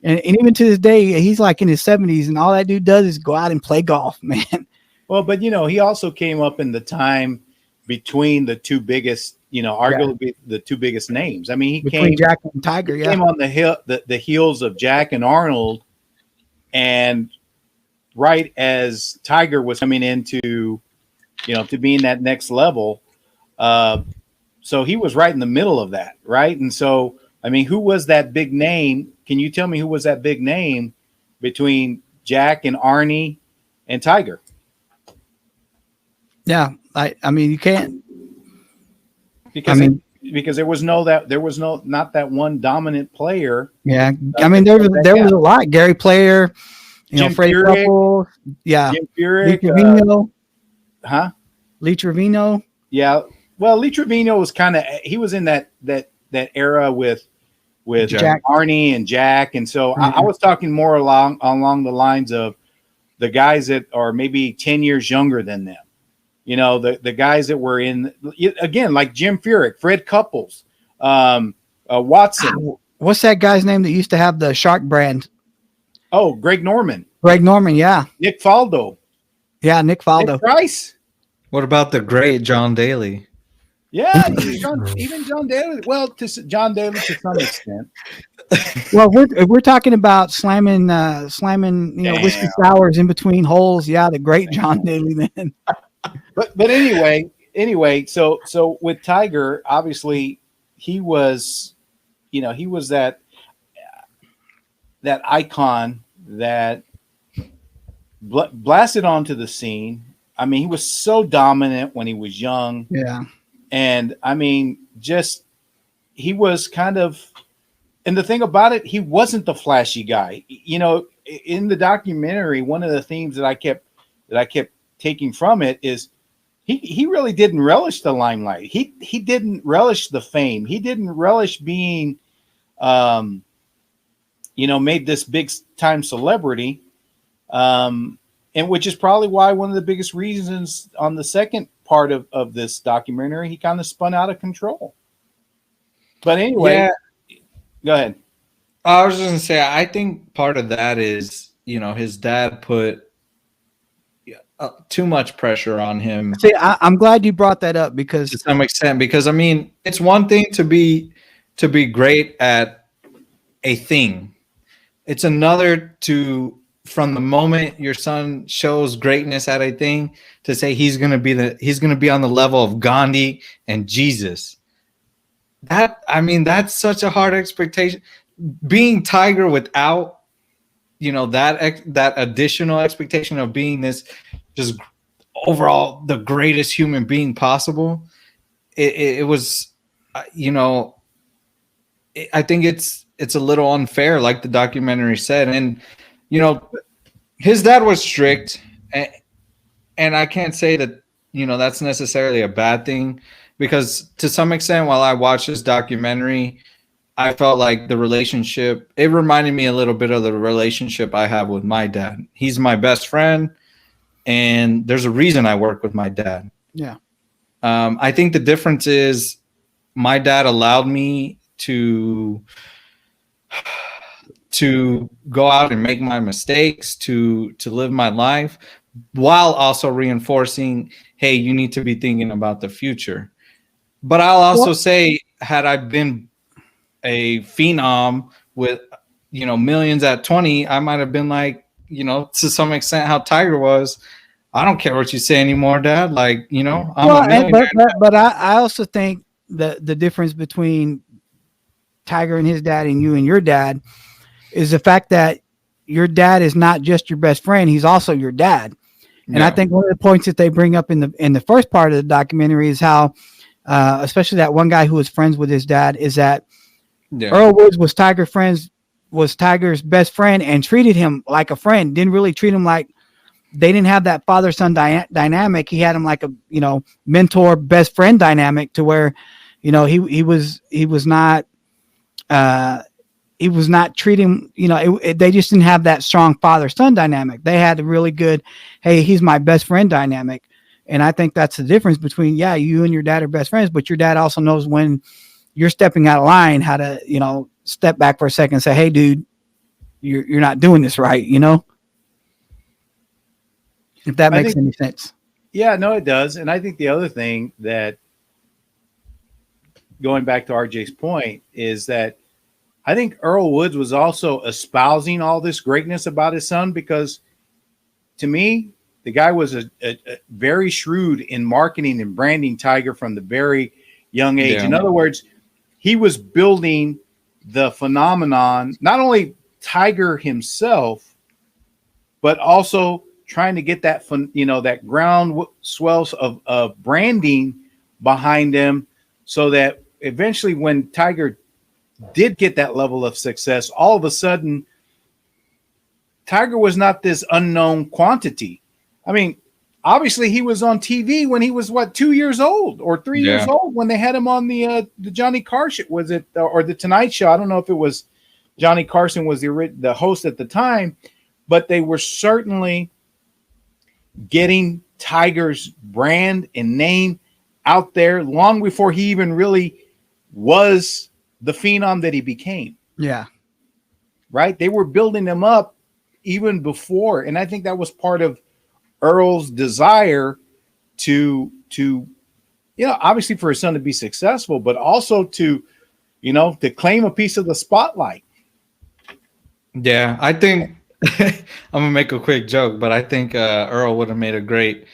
And even to this day, he's like in his 70s, and all that dude does is go out and play golf, man. Well, but he also came up in the time between the two biggest, arguably the two biggest names. I mean, Between Jack and Tiger, came on the heels of Jack and Arnold, and right as Tiger was coming into, to being that next level. So he was right in the middle of that, right? And so, I mean, who was that big name? Can you tell me who was that big name between Jack and Arnie and Tiger? Yeah, I mean, you can't. Because there was not that one dominant player. Yeah, I mean, there was a lot. Gary Player, Jim Freddie Furyk, Couple, yeah, Jim Furyk, Lee Trevino, Lee Trevino. Yeah, well, Lee Trevino was he was in that era with Jack. Arnie and Jack, and so I was talking more along the lines of the guys that are maybe 10 years younger than them. The guys that were in, again, like Jim Furyk, Fred Couples, Watson. What's that guy's name that used to have the Shark brand? Oh, Greg Norman. Yeah. Nick Faldo. Yeah, Nick Faldo. Nick Price. What about the great John Daly? Yeah, even John Daly. Well, John Daly to some extent. Well, we're talking about slamming, whiskey sours in between holes. Yeah, the great John Daly then. But anyway, so with Tiger, obviously he was that icon that blasted onto the scene. I mean, he was so dominant when he was young. Yeah. And I mean, he was kind of, and the thing about it, he wasn't the flashy guy. In the documentary, one of the themes that I kept taking from it is he really didn't relish the limelight. He didn't relish the fame. He didn't relish being, made this big time celebrity. And which is probably why one of the biggest reasons on the second part of this documentary, he kind of spun out of control. But anyway, go ahead. I was just going to say, I think part of that is, his dad put too much pressure on him. See, I'm glad you brought that up because to some extent, because I mean, it's one thing to be great at a thing. It's another to, from the moment your son shows greatness at a thing, to say he's going to be on the level of Gandhi and Jesus. That's such a hard expectation. Being Tiger without, that additional expectation of being this just overall the greatest human being possible. It was, I think it's a little unfair, like the documentary said. And, his dad was strict, and I can't say that, that's necessarily a bad thing, because to some extent, while I watched this documentary, I felt like the relationship, it reminded me a little bit of the relationship I have with my dad. He's my best friend, and there's a reason I work with my dad. Yeah. I think the difference is my dad allowed me to to go out and make my mistakes, to live my life, while also reinforcing, hey, you need to be thinking about the future. But I'll also say, had I been a phenom with, millions at 20, I might have been like, to some extent how Tiger was. I don't care what you say anymore, Dad. Like, I'm a millionaire. But I also think the difference between Tiger and his dad and you and your dad is the fact that your dad is not just your best friend; he's also your dad. And I think one of the points that they bring up in the first part of the documentary is how, especially that one guy who was friends with his dad, is that Earl Woods was Tiger's best friend and treated him like a friend. Didn't really treat him like, they didn't have that father-son dynamic. He had him like a mentor best friend dynamic, to where he was not treating, they just didn't have that strong father-son dynamic. They had a really good, hey, he's my best friend dynamic. And I think that's the difference between, you and your dad are best friends, but your dad also knows when you're stepping out of line, how to, step back for a second and say, hey, dude, you're not doing this right, If that makes any sense. Yeah, no, it does. And I think the other thing that, going back to RJ's point, is that I think Earl Woods was also espousing all this greatness about his son, because to me, the guy was a very shrewd in marketing and branding Tiger from the very young age. In other words, he was building the phenomenon, not only Tiger himself, but also trying to get that, that ground swells of branding behind him, so that eventually when Tiger did get that level of success, all of a sudden, Tiger was not this unknown quantity. I mean, obviously he was on TV when he was 2 years old or 3 years old, when they had him on the Johnny Carson, was it, or the Tonight Show? I don't know if it was Johnny Carson was the host at the time, but they were certainly getting Tiger's brand and name out there long before he even really was the phenom that he became. Yeah. Right. They were building him up even before. And I think that was part of Earl's desire to, obviously for his son to be successful, but also to claim a piece of the spotlight. Yeah. I think I'm gonna make a quick joke, but I think Earl would have made a great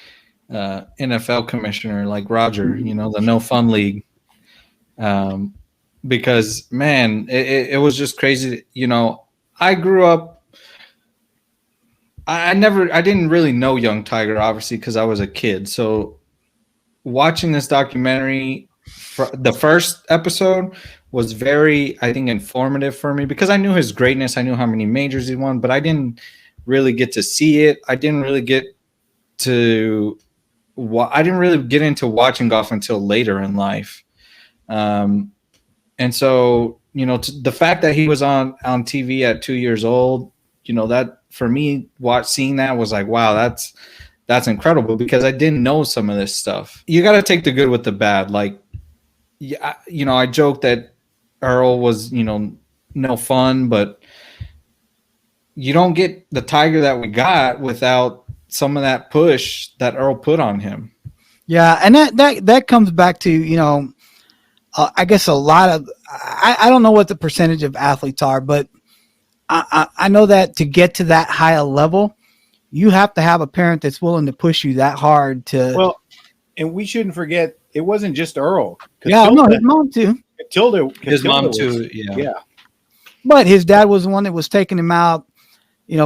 NFL commissioner, like Roger, the No Fun League. Because man, it was just crazy. I grew up, I didn't really know young Tiger, obviously, because I was a kid. So watching this documentary, the first episode was very, I think, informative for me, because I knew his greatness. I knew how many majors he won, but I didn't really get to see it. I didn't really get into watching golf until later in life. And so, the fact that he was on TV at 2 years old, that for me, seeing that was like, wow, that's incredible, because I didn't know some of this stuff. You got to take the good with the bad. Like, I joke that Earl was, no fun, but you don't get the Tiger that we got without some of that push that Earl put on him. Yeah, and that comes back to, I guess a lot of, I don't know what the percentage of athletes are, but I know that to get to that high a level, you have to have a parent that's willing to push you that hard to. Well, and we shouldn't forget, it wasn't just Earl. Yeah, no, his mom too. His mom too. Yeah. But his dad was the one that was taking him out,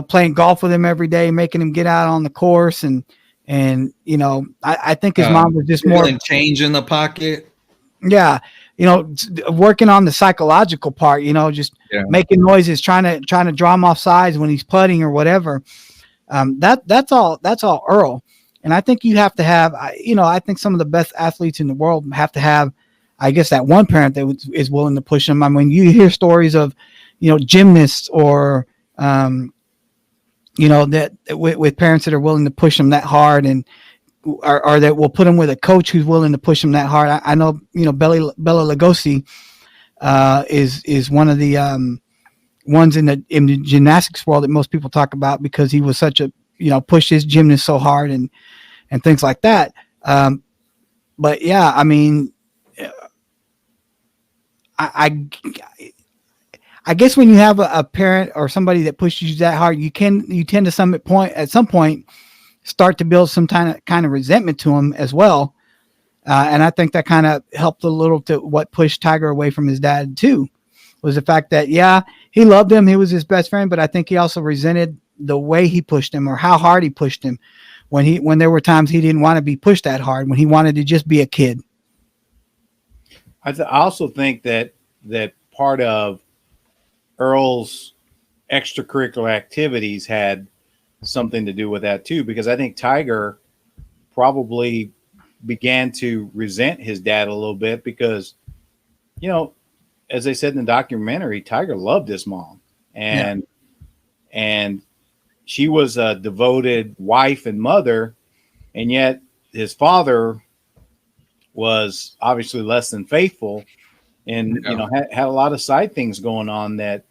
playing golf with him every day, making him get out on the course, and I think his mom was just more change in the pocket. Yeah. Working on the psychological part, just making noises, trying to draw him off sides when he's putting or whatever. That's all Earl. And I think you have to have, I think some of the best athletes in the world have to have, I guess, that one parent that is willing to push them. I mean, you hear stories of, gymnasts or, that with parents that are willing to push them that hard, and or that will put them with a coach who's willing to push them that hard. I know, Bella Lugosi is one of the ones in the gymnastics world that most people talk about because he was such a, pushed his gymnast so hard and things like that. But yeah, I mean, I guess when you have a parent or somebody that pushes you that hard, you tend to at some point start to build some kind of resentment to him as well. And I think that kind of helped a little to what pushed Tiger away from his dad too, was the fact that, yeah, he loved him. He was his best friend, but I think he also resented the way he pushed him or how hard he pushed him when there were times he didn't want to be pushed that hard, when he wanted to just be a kid. I also think that part of Earl's extracurricular activities had something to do with that too, because I think Tiger probably began to resent his dad a little bit because, as they said in the documentary, Tiger loved his mom and she was a devoted wife and mother, and yet his father was obviously less than faithful and had a lot of side things going on that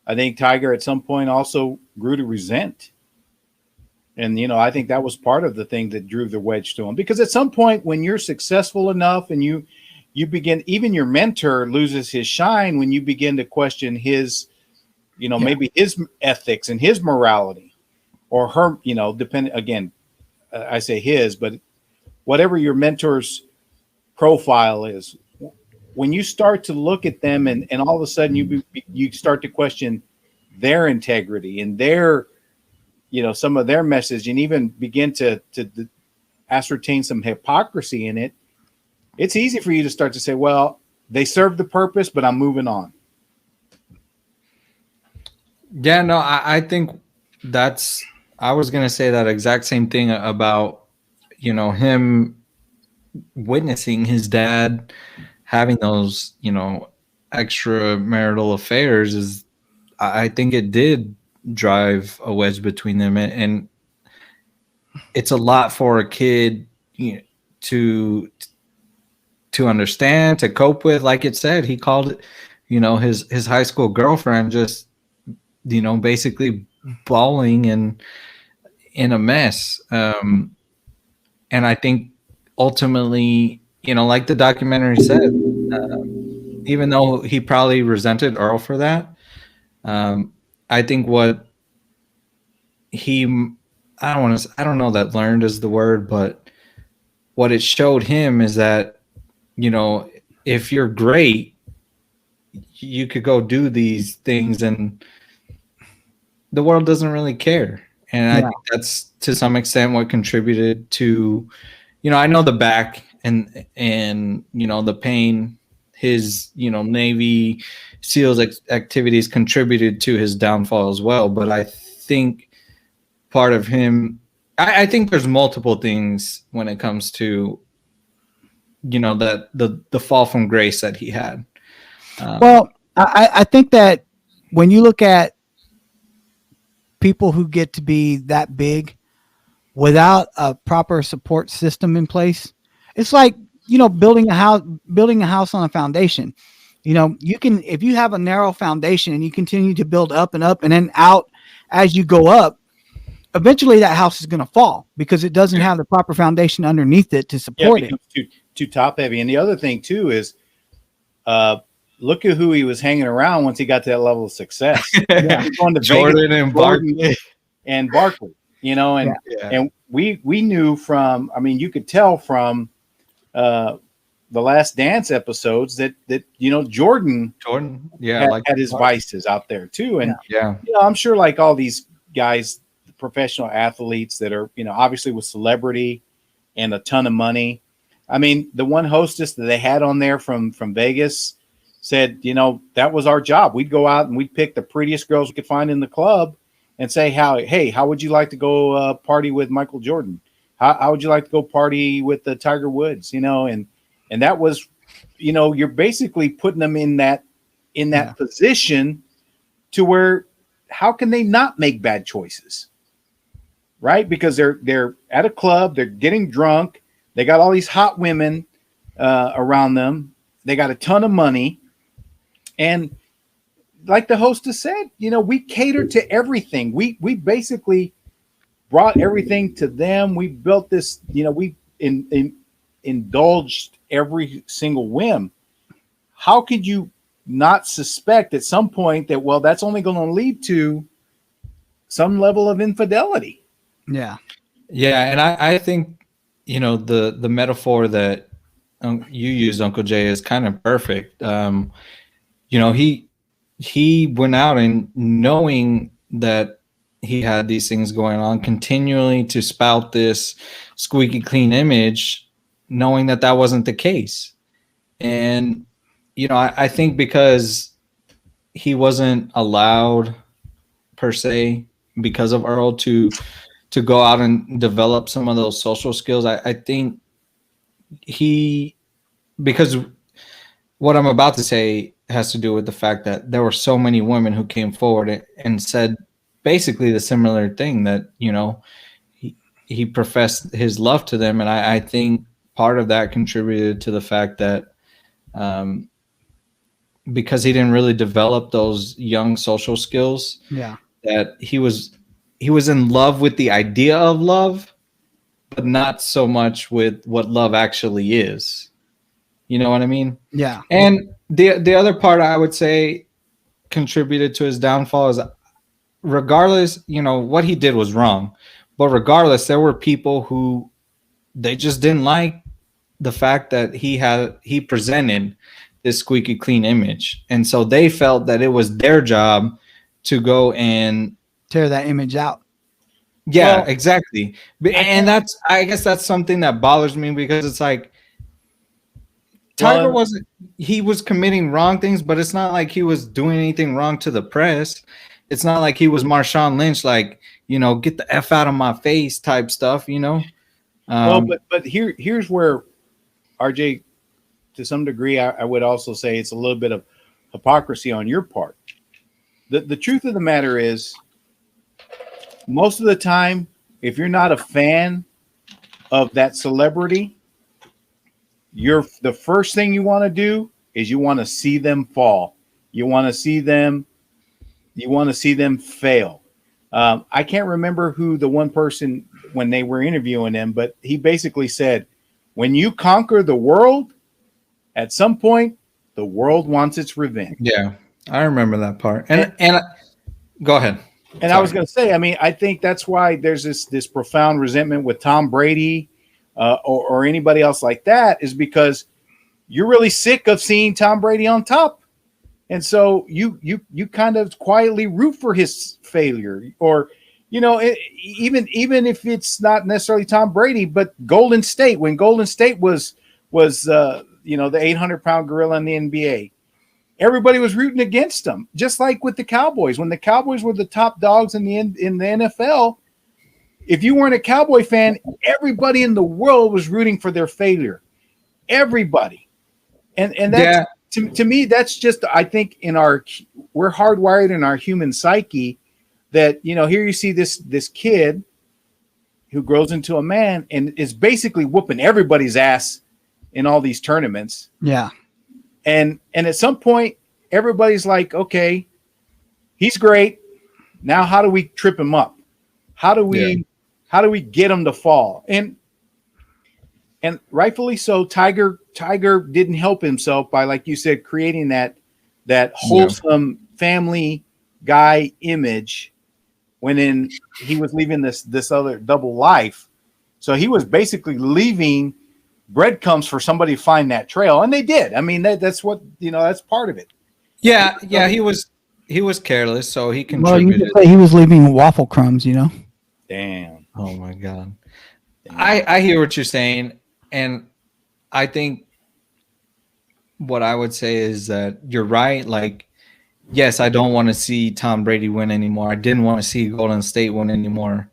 I think Tiger at some point also grew to resent. And, I think that was part of the thing that drew the wedge to him, because at some point when you're successful enough and you begin, even your mentor loses his shine when you begin to question his, maybe his ethics and his morality or her, depending, again, I say his, but whatever your mentor's profile is, when you start to look at them and all of a sudden you start to question their integrity and their, some of their message, and even begin to ascertain some hypocrisy in it, it's easy for you to start to say, well, they served the purpose, but I'm moving on. Yeah, no, I think I was going to say that exact same thing about, him witnessing his dad having those, extramarital affairs is, I think it did drive a wedge between them. And it's a lot for a kid to understand, to cope with. Like it said, he called it, his high school girlfriend just, basically bawling and in a mess. And I think ultimately, like the documentary said, even though he probably resented Earl for that, I think what I don't know that learned is the word, but what it showed him is that, if you're great, you could go do these things and the world doesn't really care. And I think that's to some extent what contributed to, I know the back and the pain his, Navy SEALs activities contributed to his downfall as well. But I think part of him, I think there's multiple things when it comes to, that the fall from grace that he had. Well, I think that when you look at people who get to be that big without a proper support system in place, it's like, building a house on a foundation. You can, if you have a narrow foundation and you continue to build up and up and then out as you go up, eventually that house is going to fall because it doesn't have the proper foundation underneath it to support it. Too top heavy. And the other thing too is, look at who he was hanging around once he got to that level of success. Going to Jordan and Barkley. And Barkley, and we knew from, you could tell from the Last Dance episodes that Jordan had his vices out there too. And I'm sure, like all these guys, professional athletes that are, obviously with celebrity and a ton of money. The one hostess that they had on there from Vegas said, that was our job. We'd go out and we'd pick the prettiest girls we could find in the club and say, how would you like to go party with Michael Jordan? How would you like to go party with the Tiger Woods? And that was, you're basically putting them in that position to where, how can they not make bad choices? Right? Because they're at a club, they're getting drunk, they got all these hot women around them, they got a ton of money, and like the hostess said, we cater to everything. We basically brought everything to them. We built this, we indulged every single whim. How could you not suspect at some point that, well, that's only going to lead to some level of infidelity? Yeah. Yeah. And I think, the metaphor that you used, Uncle Jay, is kind of perfect. He went out and knowing that he had these things going on, continually to spout this squeaky clean image, knowing that that wasn't the case. And, I think because he wasn't allowed per se, because of Earl, to go out and develop some of those social skills, I think because what I'm about to say has to do with the fact that there were so many women who came forward and said basically the similar thing, that, he professed his love to them. And I think part of that contributed to the fact that because he didn't really develop those young social skills, that he was in love with the idea of love, but not so much with what love actually is. You know what I mean? Yeah. And the other part I would say contributed to his downfall is, regardless, what he did was wrong, but regardless, there were people who they just didn't like the fact that he presented this squeaky clean image. And so they felt that it was their job to go and tear that image out. Yeah, well, exactly. And I guess that's something that bothers me, because it's like, Tiger he was committing wrong things, but it's not like he was doing anything wrong to the press. It's not like he was Marshawn Lynch, like, get the F out of my face type stuff, Well, but here's where, RJ, to some degree, I would also say it's a little bit of hypocrisy on your part. The truth of the matter is, most of the time, if you're not a fan of that celebrity, the first thing you want to do is you want to see them fall. You want to see them fail. I can't remember who the one person, when they were interviewing him, but he basically said, when you conquer the world, at some point, the world wants its revenge. Yeah, I remember that part. And go ahead. And sorry. I was going to say, I think that's why there's this profound resentment with Tom Brady or anybody else like that, is because you're really sick of seeing Tom Brady on top. And so you kind of quietly root for his failure, or, even if it's not necessarily Tom Brady, but Golden State, when Golden State was the 800-pound gorilla in the NBA, everybody was rooting against them. Just like with the Cowboys, when the Cowboys were the top dogs in the NFL, if you weren't a Cowboy fan, everybody in the world was rooting for their failure. Everybody. And that's, to me, that's just, I think we're hardwired in our human psyche that, here you see this kid who grows into a man and is basically whooping everybody's ass in all these tournaments. Yeah. And at some point, everybody's like, okay, he's great. Now, how do we trip him up? How do we get him to fall? And rightfully so, Tiger didn't help himself by, like you said, creating that wholesome family guy image when he was leaving this other double life. So he was basically leaving breadcrumbs for somebody to find that trail, and they did. That's what that's part of it. Yeah, he was careless, so he contributed. Well, you could say he was leaving waffle crumbs, Damn. Oh my God. I hear what you're saying, and I think what I would say is that you're right. Like, yes, I don't want to see Tom Brady win anymore. I didn't want to see Golden State win anymore,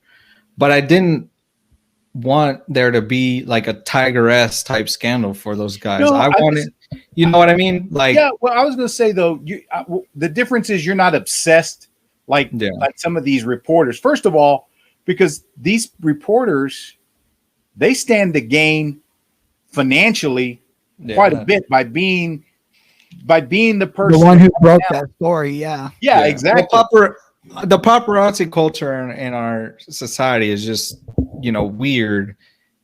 but I didn't want there to be like a Tiger-esque type scandal for those guys. No, I wanted, you know what I mean? Like, yeah. Well, I was going to say though, the difference is you're not obsessed like some of these reporters. First of all, because these reporters, they stand to gain financially quite a bit by being by being the person, the one who broke that story. Yeah, exactly. Well, the paparazzi culture in our society is just, weird,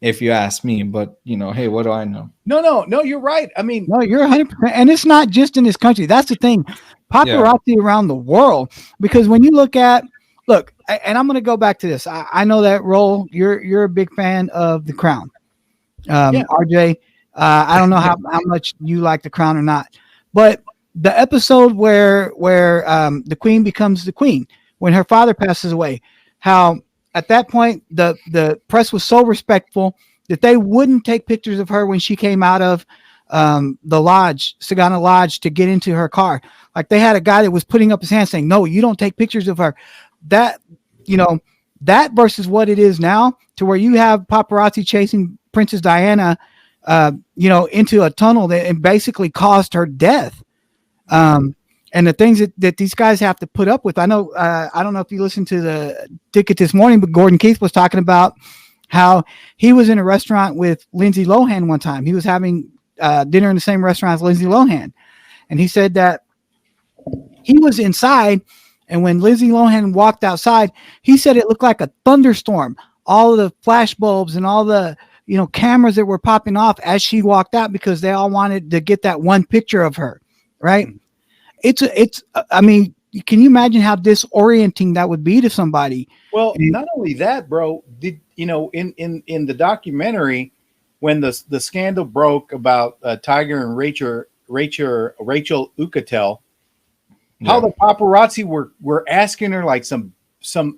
if you ask me. But hey, what do I know? No, you're right. I mean, no, you're 100%, and it's not just in this country. That's the thing, paparazzi around the world. Because when you look, and I'm going to go back to this. I know that role. You're a big fan of The Crown, RJ. I don't know how much you like The Crown or not, but the episode where the queen becomes the queen when her father passes away, how at that point the press was so respectful that they wouldn't take pictures of her when she came out of the lodge, Sagana Lodge, to get into her car. Like they had a guy that was putting up his hand saying, "No, you don't take pictures of her." That that versus what it is now, to where you have paparazzi chasing Princess Diana, into a tunnel that basically caused her death. And the things that these guys have to put up with. I know, I don't know if you listened to the ticket this morning, but Gordon Keith was talking about how he was in a restaurant with Lindsay Lohan one time. He was having dinner in the same restaurant as Lindsay Lohan. And he said that he was inside, and when Lindsay Lohan walked outside, he said it looked like a thunderstorm. All of the flash bulbs and all the cameras that were popping off as she walked out, because they all wanted to get that one picture of her, right? I mean, can you imagine how disorienting that would be to somebody? Well, not only that, bro, in the documentary, when the scandal broke about Tiger and Rachel Ucatel, how the paparazzi were asking her like some,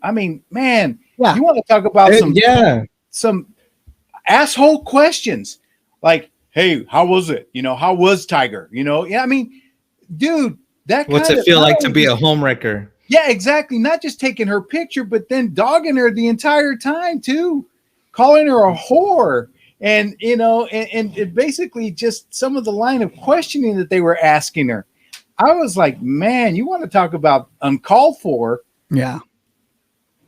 I mean, man, you want to talk about some asshole questions, like, hey, how was it? How was Tiger? I mean, dude, what's it feel like to be a homewrecker? Yeah, exactly. Not just taking her picture, but then dogging her the entire time too, calling her a whore, and and basically just some of the line of questioning that they were asking her. I was like, man, you want to talk about uncalled for? Yeah.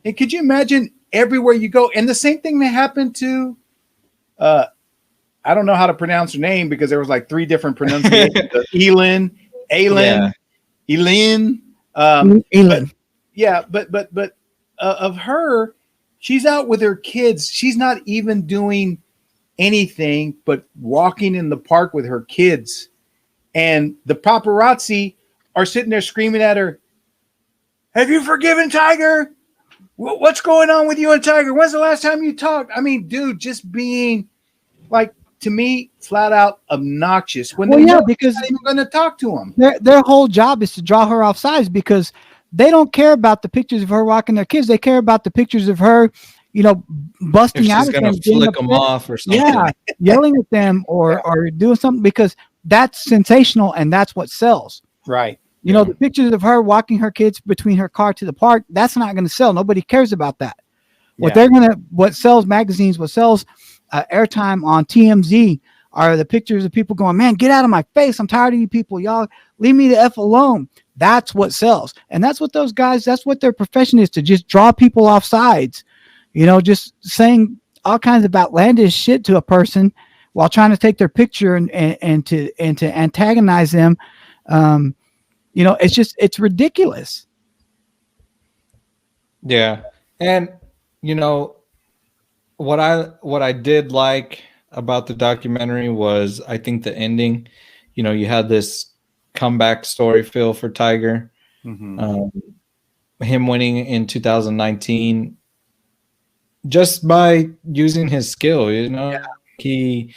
And could you imagine everywhere you go? And the same thing that happened to, I don't know how to pronounce her name because there was like 3 different pronunciations. Elin. But of her, she's out with her kids. She's not even doing anything but walking in the park with her kids. And the paparazzi are sitting there screaming at her, "Have you forgiven Tiger? What's going on with you and Tiger? When's the last time you talked?" I mean, dude, just being like, to me, flat out obnoxious when because they're not even going to talk to them. Their whole job is to draw her off sides, because they don't care about the pictures of her walking their kids. They care about the pictures of her, busting out at them, flick them off or something. Yelling at them or doing something, because that's sensational and that's what sells. Right. The pictures of her walking her kids between her car to the park, that's not going to sell. Nobody cares about that. What sells magazines, what sells airtime on TMZ are the pictures of people going, "Man, get out of my face. I'm tired of you people. Y'all leave me the F alone." That's what sells. And that's what those guys, that's what their profession is, to just draw people off sides, just saying all kinds of outlandish shit to a person while trying to take their picture and to antagonize them. It's ridiculous. Yeah. And, what I did like about the documentary was, I think, the ending. You had this comeback story feel for Tiger. Mm-hmm. Him winning in 2019 just by using his skill. He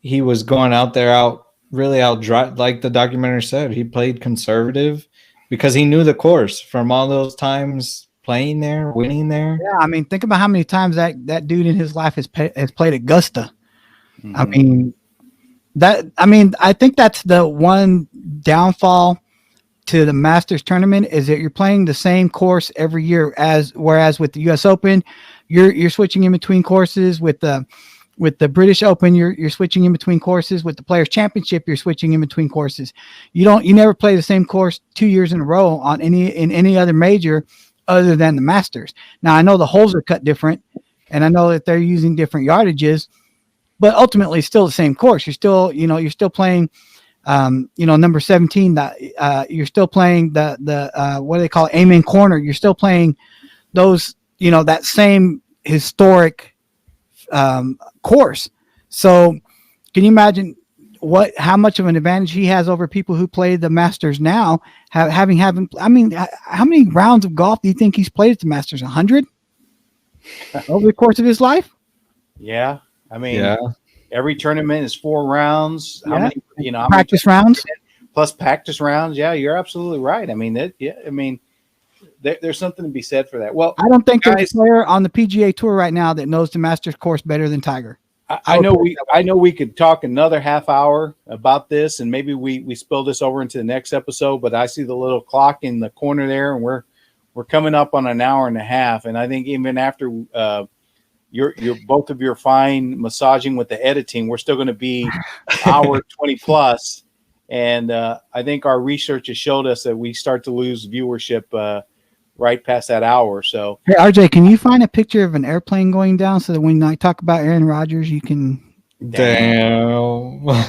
was going out there really out dry, like the documentary said. He played conservative because he knew the course from all those times playing there, winning there. Yeah, I mean, think about how many times that dude in his life has played Augusta. Mm-hmm. I think that's the one downfall to the Masters tournament, is that you're playing the same course every year, whereas with the US Open, you're switching in between courses. With the British Open, you're switching in between courses. With the Players Championship, you're switching in between courses. You never play the same course 2 years in a row in any other major other than the Masters. Now, I know the holes are cut different, and I know that they're using different yardages, but ultimately still the same course. You're still playing Number 17, that you're still playing the what do they call it? Amen corner. You're still playing those, that same historic course. So can you imagine how much of an advantage he has over people who play the Masters now? How many rounds of golf do you think he's played at the Masters? 100 over the course of his life? Yeah, every tournament is 4 rounds. Yeah. How many, practice rounds plus practice rounds? Yeah, you're absolutely right. There's something to be said for that. Well, I don't think there's a player on the PGA Tour right now that knows the Masters course better than Tiger. I know we could talk another half hour about this, and maybe we spill this over into the next episode. But I see the little clock in the corner there, and we're coming up on an hour and a half. And I think even after your both of your fine massaging with the editing, we're still going to be hour 20 plus. And I think our research has showed us that we start to lose viewership right past that hour. So, hey, RJ, can you find a picture of an airplane going down so that when I talk about Aaron Rodgers, you can? Damn. Well,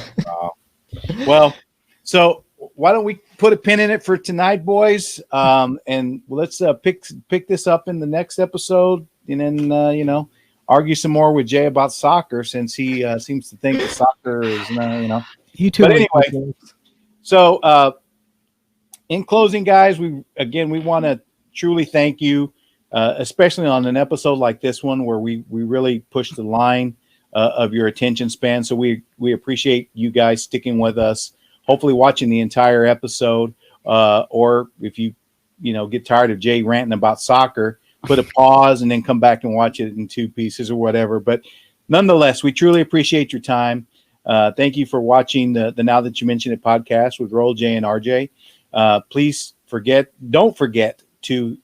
so why don't we put a pin in it for tonight, boys? And let's pick this up in the next episode, and then argue some more with Jay about soccer, since he seems to think that soccer is You too. But anyway, so in closing, guys, we want to truly thank you, especially on an episode like this one where we really push the line of your attention span. So we appreciate you guys sticking with us, hopefully watching the entire episode, or if you get tired of Jay ranting about soccer, put a pause and then come back and watch it in 2 pieces or whatever. But nonetheless, we truly appreciate your time. Thank you for watching the Now That You Mention It podcast with Roll, Jay, and RJ. Don't forget to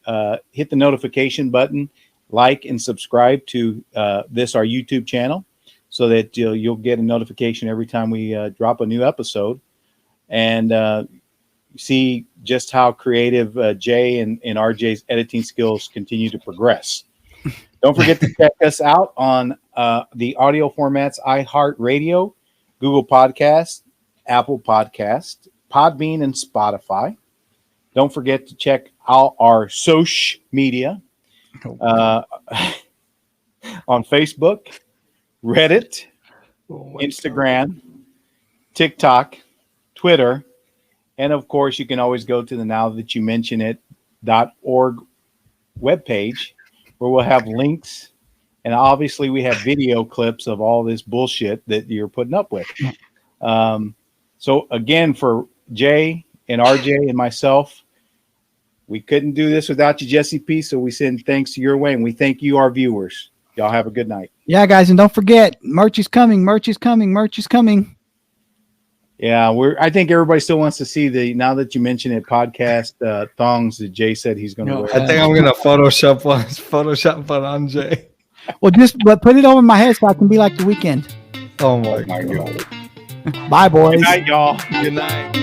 hit the notification button, like and subscribe to our YouTube channel, so that you'll get a notification every time we drop a new episode, and see just how creative Jay and RJ's editing skills continue to progress. Don't forget to check us out on the audio formats: iHeartRadio, Google Podcast, Apple Podcast, Podbean, and Spotify. Don't forget to check out our social media on Facebook, Reddit, Instagram, TikTok, Twitter, and of course, you can always go to the nowthatyoumentionit.org webpage, where we'll have links, and obviously we have video clips of all this bullshit that you're putting up with. So again, for Jay and RJ and myself, we couldn't do this without you, Jesse P. So we send thanks your way, and we thank you, our viewers. Y'all have a good night. Yeah, guys, and don't forget, merch is coming. Merch is coming. Merch is coming. Yeah, I think everybody still wants to see the Now That You Mention It podcast thongs that Jay said he's going to wear. I think I'm going to Photoshop one on Jay. Well, but put it over my head so I can be like The Weeknd. Oh my God. Bye, boys. Good night, y'all. Good night.